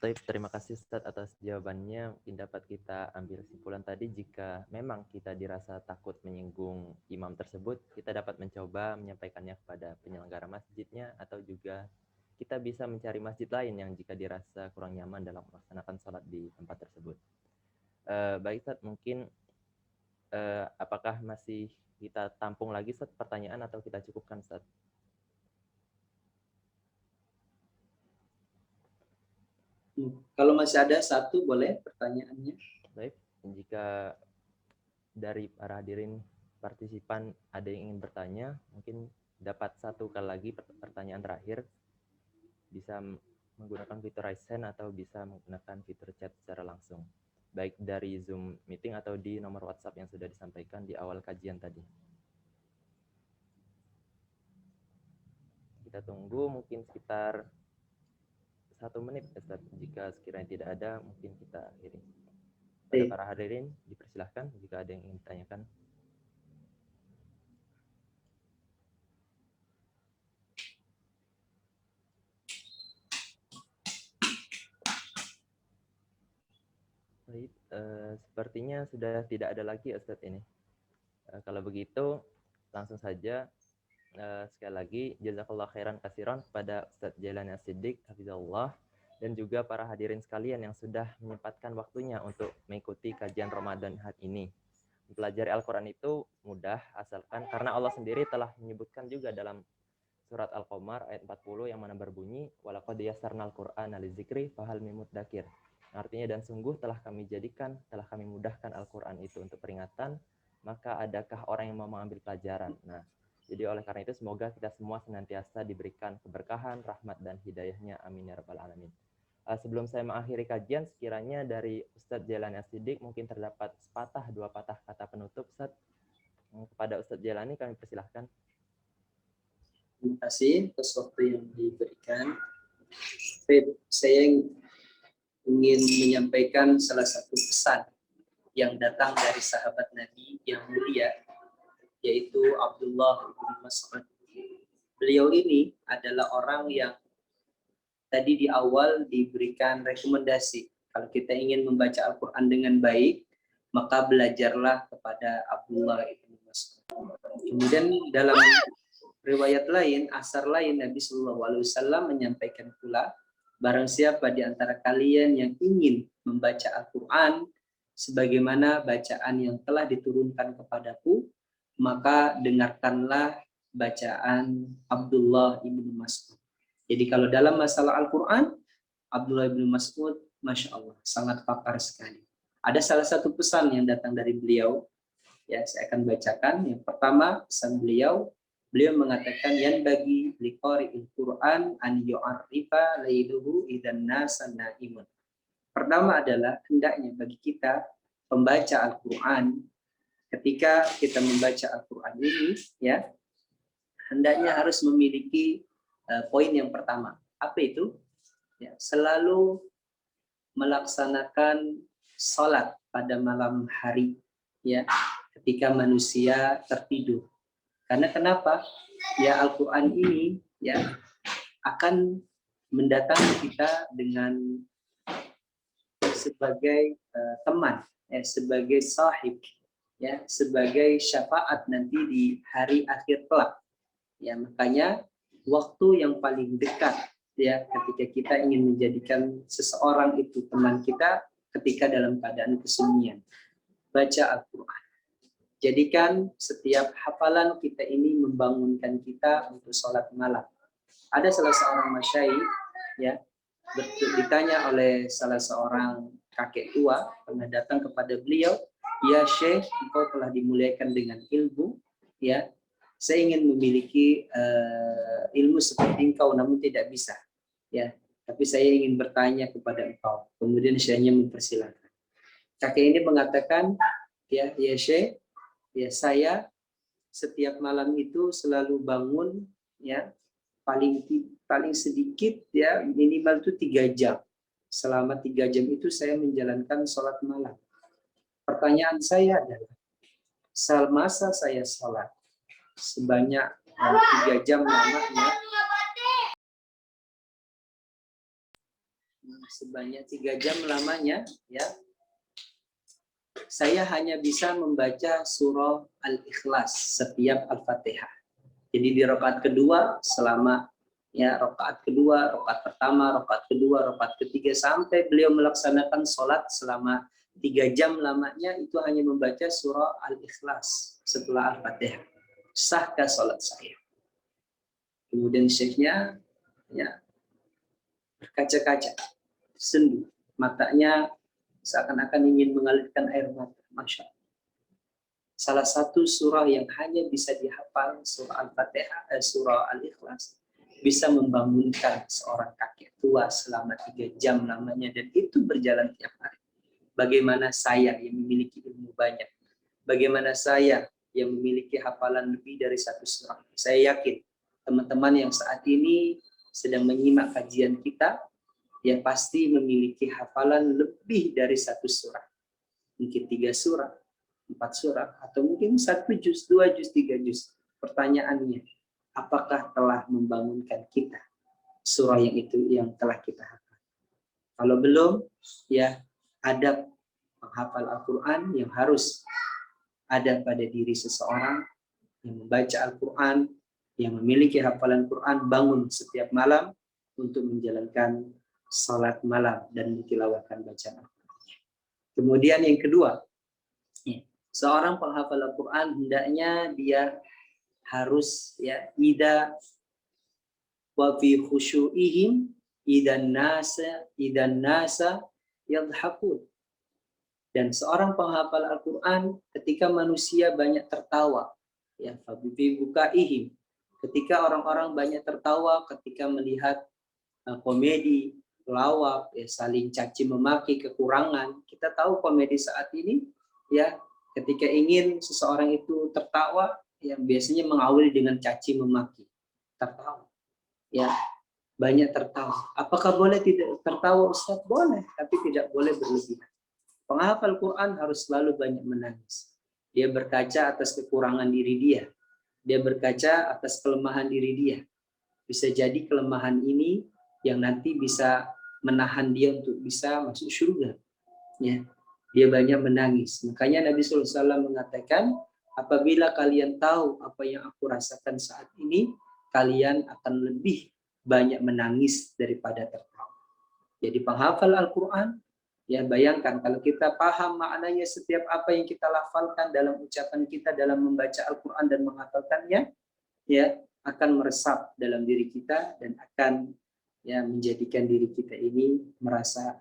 Terima kasih Ustadz atas jawabannya. Mungkin dapat kita ambil kesimpulan tadi, jika memang kita dirasa takut menyinggung imam tersebut, kita dapat mencoba menyampaikannya kepada penyelenggara masjidnya, atau juga kita bisa mencari masjid lain yang jika dirasa kurang nyaman dalam melaksanakan sholat di tempat tersebut. Baik Ustadz, mungkin apakah masih kita tampung lagi Ustadz pertanyaan atau kita cukupkan Ustadz? Kalau masih ada satu, boleh pertanyaannya. Baik, jika dari para hadirin partisipan ada yang ingin bertanya, mungkin dapat satu kali lagi pertanyaan terakhir. Bisa menggunakan fitur raise hand atau bisa menggunakan fitur chat secara langsung. Baik dari Zoom meeting atau di nomor WhatsApp yang sudah disampaikan di awal kajian tadi. Kita tunggu mungkin sekitar 1 menit, Ustaz. Jika sekiranya tidak ada, mungkin kita akhiri. Pada para hadirin, dipersilahkan jika ada yang ingin ditanyakan. Baik, sepertinya sudah tidak ada lagi Ustadz ini. Kalau begitu langsung saja, sekali lagi jazakallah khairan kasiran kepada Ustadz Jailani As-Siddiq hafizahullah, dan juga para hadirin sekalian yang sudah menyempatkan waktunya untuk mengikuti kajian Ramadan hari ini. Mempelajari Al-Quran itu mudah, asalkan karena Allah sendiri telah menyebutkan juga dalam surat Al-Qamar ayat 40 yang mana berbunyi walaqad yassarnal Qur'ana lizikri fahal mim muddakir. Artinya, dan sungguh telah kami mudahkan Al-Quran itu untuk peringatan, maka adakah orang yang mau mengambil pelajaran. Nah, jadi oleh karena itu semoga kita semua senantiasa diberikan keberkahan, rahmat, dan hidayahnya. Amin ya rabbal alamin. Sebelum saya mengakhiri kajian, sekiranya dari Ustadz Jailani As-Siddiq mungkin terdapat dua patah kata penutup, Ustadz. Kepada Ustadz Jailani kami persilahkan. Terima kasih atas waktu yang diberikan. Saya ingin menyampaikan salah satu pesan yang datang dari sahabat Nabi yang mulia, yaitu Abdullah bin Mas'ud. Beliau ini adalah orang yang tadi di awal diberikan rekomendasi. Kalau kita ingin membaca Al-Quran dengan baik, maka belajarlah kepada Abdullah bin Mas'ud. Kemudian dalam riwayat lain, asar lain, Nabi SAW menyampaikan pula, barang siapa di antara kalian yang ingin membaca Al-Quran sebagaimana bacaan yang telah diturunkan kepadaku, maka dengarkanlah bacaan Abdullah ibn Mas'ud. Jadi kalau dalam masalah Al-Quran, Abdullah ibn Mas'ud, Masya Allah, sangat pakar sekali. Ada salah satu pesan yang datang dari beliau, ya saya akan bacakan. Yang pertama, pesan beliau mengatakan yan bagi liqari'il Quran an yu'arrifa lailuhu idzan nasa naimun. Pertama adalah hendaknya bagi kita pembaca Al-Quran, ketika kita membaca Al-Quran ini, ya hendaknya harus memiliki poin yang pertama. Apa itu? Ya, selalu melaksanakan sholat pada malam hari, ya ketika manusia tertidur. Karena kenapa? Ya Al-Quran ini ya akan mendatangi kita dengan sebagai teman, ya, sebagai sahib, ya, sebagai syafaat nanti di hari akhir kelak. Ya, makanya waktu yang paling dekat ya ketika kita ingin menjadikan seseorang itu teman kita ketika dalam keadaan kesunyian. Baca Al-Quran. Jadikan setiap hafalan kita ini membangunkan kita untuk sholat malam. Ada salah seorang masyayikh, ya, ditanya oleh salah seorang kakek tua, pernah datang kepada beliau, ya Syekh, engkau telah dimuliakan dengan ilmu, ya, saya ingin memiliki ilmu seperti engkau, namun tidak bisa, ya, tapi saya ingin bertanya kepada engkau. Kemudian syekhnya mempersilahkan. Kakek ini mengatakan, ya Syekh, ya saya setiap malam itu selalu bangun, ya paling sedikit ya minimal itu 3 jam. Selama 3 jam itu saya menjalankan sholat malam. Pertanyaan saya adalah, semasa saya sholat sebanyak 3 jam lamanya, ya saya hanya bisa membaca surah Al-Ikhlas setiap Al-Fatihah. Jadi di rakaat kedua, selama ya rakaat kedua, rakaat pertama, rakaat kedua, rakaat ketiga, sampai beliau melaksanakan sholat selama 3 jam lamanya, itu hanya membaca surah Al-Ikhlas setelah Al-Fatihah. Sahkah sholat saya? Kemudian syekhnya ya berkaca-kaca, sendu, matanya seakan-akan ingin mengalirkan air mata. Masya Allah. Salah satu surah yang hanya bisa dihafal, surah Al-Fatihah, surah Al-Ikhlas, bisa membangunkan seorang kakek tua selama 3 jam lamanya, dan itu berjalan tiap hari. Bagaimana saya yang memiliki ilmu banyak, bagaimana saya yang memiliki hafalan lebih dari 1 surah. Saya yakin teman-teman yang saat ini sedang menyimak kajian kita, yang pasti memiliki hafalan lebih dari 1 surah. Mungkin 3 surah, 4 surah, atau mungkin 1 juz, 2 juz, 3 juz. Pertanyaannya, apakah telah membangunkan kita surah yang itu yang telah kita hafal? Kalau belum, ya adab penghafal Al-Quran yang harus ada pada diri seseorang yang membaca Al-Quran, yang memiliki hafalan Quran, bangun setiap malam untuk menjalankan salat malam dan mentilawahkan bacaan Al-Quran. Kemudian yang kedua, seorang penghafal Al-Quran hendaknya dia harus ida wa fi khusyu'ihim idan nasa yadhakun. Dan seorang penghafal Al-Quran ketika manusia banyak tertawa, fabibi bukaihim, ketika orang-orang banyak tertawa ketika melihat komedi, lawak, saling caci memaki, kekurangan. Kita tahu komedi saat ini, ketika ingin seseorang itu tertawa, biasanya mengawali dengan caci memaki, tertawa, banyak tertawa. Apakah boleh tidak tertawa, Ustaz? Boleh, tapi tidak boleh berlebihan. Penghafal Quran harus selalu banyak menangis. Dia berkaca atas kekurangan diri dia. Dia berkaca atas kelemahan diri dia. Bisa jadi kelemahan ini yang nanti bisa menahan dia untuk bisa masuk surga. Dia banyak menangis. Makanya Nabi SAW mengatakan, apabila kalian tahu apa yang aku rasakan saat ini, kalian akan lebih banyak menangis daripada tertawa. Jadi penghafal Al-Quran, bayangkan kalau kita paham maknanya setiap apa yang kita lafalkan dalam ucapan kita dalam membaca Al-Quran dan menghafalkannya, akan meresap dalam diri kita dan akan menjadikan diri kita ini merasa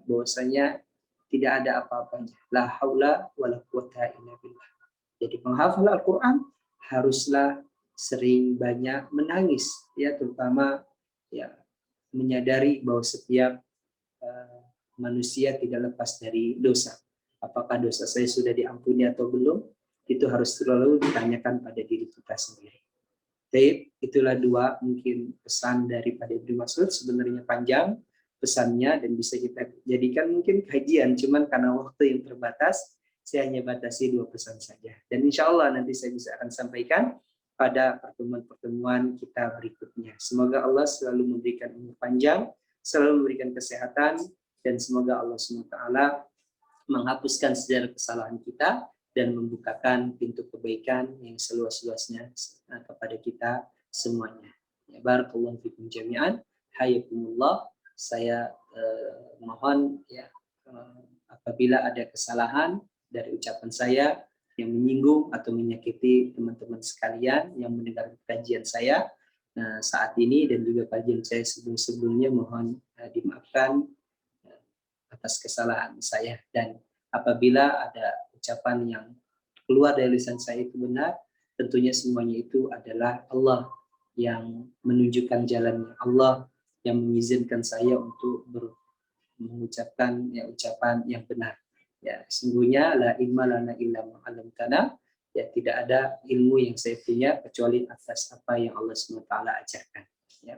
bahwasanya tidak ada apa-apanya. La haula wala quwata illa billah. Jadi penghafal Al-Quran haruslah sering banyak menangis, terutama menyadari bahwa setiap manusia tidak lepas dari dosa. Apakah dosa saya sudah diampuni atau belum? Itu harus selalu ditanyakan pada diri kita sendiri. Baik, itulah dua mungkin pesan daripada Ibnu Mas'ud. Sebenarnya panjang pesannya dan bisa kita jadikan mungkin kajian, cuman karena waktu yang terbatas, saya hanya batasi dua pesan saja. Dan insya Allah nanti saya bisa akan sampaikan pada pertemuan-pertemuan kita berikutnya. Semoga Allah selalu memberikan umur panjang, selalu memberikan kesehatan, dan semoga Allah SWT menghapuskan segala kesalahan kita dan membukakan pintu kebaikan yang seluas-luasnya kepada kita semuanya. Barakallahu fikum jami'an. Hayakumullah. Saya mohon apabila ada kesalahan dari ucapan saya yang menyinggung atau menyakiti teman-teman sekalian yang mendengar kajian saya saat ini dan juga kajian saya sebelum-sebelumnya, mohon dimaafkan atas kesalahan saya. Dan apabila ada ucapan yang keluar dari lisan saya itu benar, tentunya semuanya itu adalah Allah yang menunjukkan jalannya, Allah yang mengizinkan saya untuk mengucapkan ucapan yang benar. Sungguhnya la ilma lana illa ma 'allamtana, tidak ada ilmu yang saya punya kecuali atas apa yang Allah SWT ajarkan.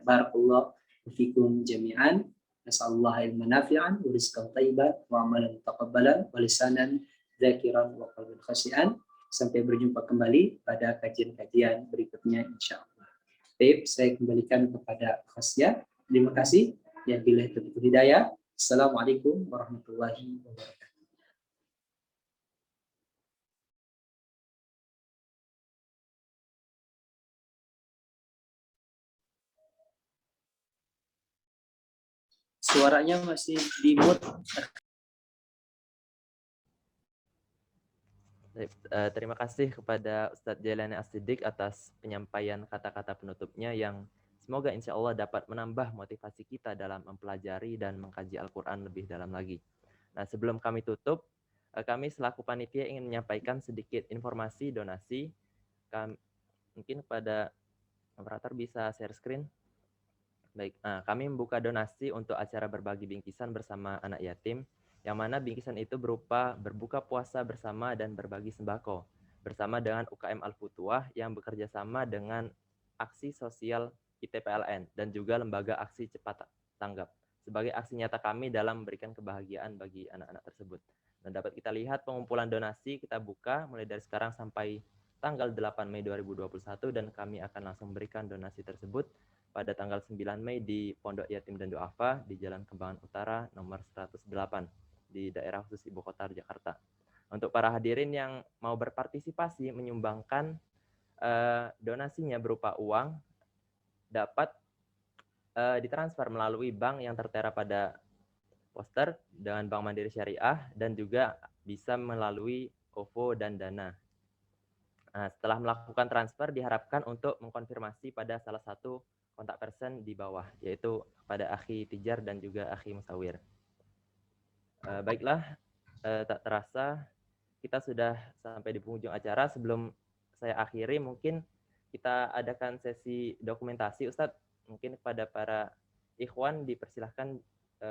Barakallahu fikum jami'an. Nasallallahu ilman nafi'an wa rizqan thayyiban wa amalan taqabbalan wa lisanan dzakiran wa qalban khashi'an. Sampai berjumpa kembali pada kajian-kajian berikutnya insyaallah. Baik, saya kembalikan kepada hostnya. Terima kasih. Ya billahi taufiq hidayah. Assalamualaikum warahmatullahi wabarakatuh. Suaranya masih di mute. Terima kasih kepada Ustadz Jailani As-Siddiq atas penyampaian kata-kata penutupnya yang semoga insya Allah dapat menambah motivasi kita dalam mempelajari dan mengkaji Al-Quran lebih dalam lagi. Nah, sebelum kami tutup, kami selaku panitia ingin menyampaikan sedikit informasi donasi. Mungkin kepada operator bisa share screen. Baik, kami membuka donasi untuk acara berbagi bingkisan bersama anak yatim, yang mana bingkisan itu berupa berbuka puasa bersama dan berbagi sembako, bersama dengan UKM Al-Futuah yang bekerja sama dengan Aksi Sosial ITPLN dan juga Lembaga Aksi Cepat Tanggap, sebagai aksi nyata kami dalam memberikan kebahagiaan bagi anak-anak tersebut. Dan dapat kita lihat pengumpulan donasi kita buka mulai dari sekarang sampai tanggal 8 Mei 2021, dan kami akan langsung memberikan donasi tersebut pada tanggal 9 Mei di Pondok Yatim dan Du'afa di Jalan Kembangan Utara nomor 108. di daerah khusus Ibu Kota Jakarta. Untuk para hadirin yang mau berpartisipasi menyumbangkan donasinya berupa uang dapat ditransfer melalui bank yang tertera pada poster dengan Bank Mandiri Syariah dan juga bisa melalui OVO dan Dana. Nah, setelah melakukan transfer diharapkan untuk mengkonfirmasi pada salah satu kontak person di bawah, yaitu pada Akhi Tijar dan juga Akhi Musawir. Baiklah, tak terasa kita sudah sampai di penghujung acara. Sebelum saya akhiri, mungkin kita adakan sesi dokumentasi, Ustadz. Mungkin kepada para ikhwan dipersilahkan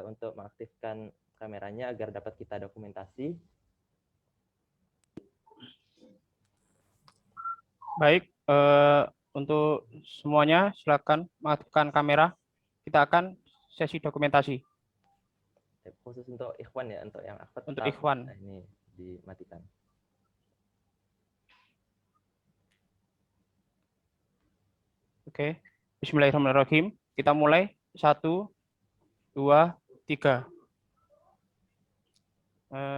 untuk mengaktifkan kameranya agar dapat kita dokumentasi. Baik, untuk semuanya silakan mengaktifkan kamera. Kita akan sesi dokumentasi. Khusus untuk ikhwan ya, untuk yang akhwat. Untuk ikhwan. Nah, ini dimatikan. Oke, Bismillahirrahmanirrahim. Kita mulai 1, 2, 3.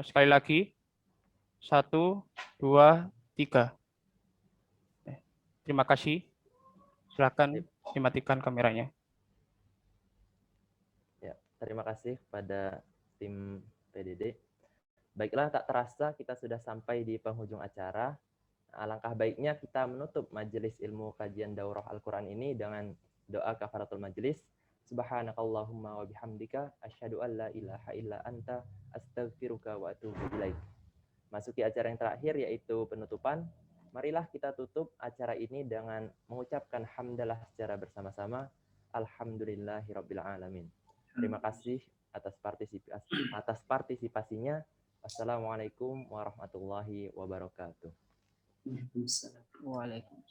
Sekali lagi 1, 2, 3. Terima kasih. Silakan dimatikan kameranya. Ya, terima kasih kepada tim PDD. Baiklah, tak terasa kita sudah sampai di penghujung acara. Alangkah baiknya kita menutup majelis ilmu kajian daurah Al-Quran ini dengan doa kafaratul majelis. Subhanakallahumma wa bihamdika asyhadu an la ilaha illa anta astaghfiruka wa atubu ilaik. Masuki acara yang terakhir yaitu penutupan. Marilah kita tutup acara ini dengan mengucapkan hamdalah secara bersama-sama. Alhamdulillahirabbil alamin. Terima kasih atas partisipasinya. Assalamualaikum warahmatullahi wabarakatuh. Waalaikumsalam. Waalaikumsalam.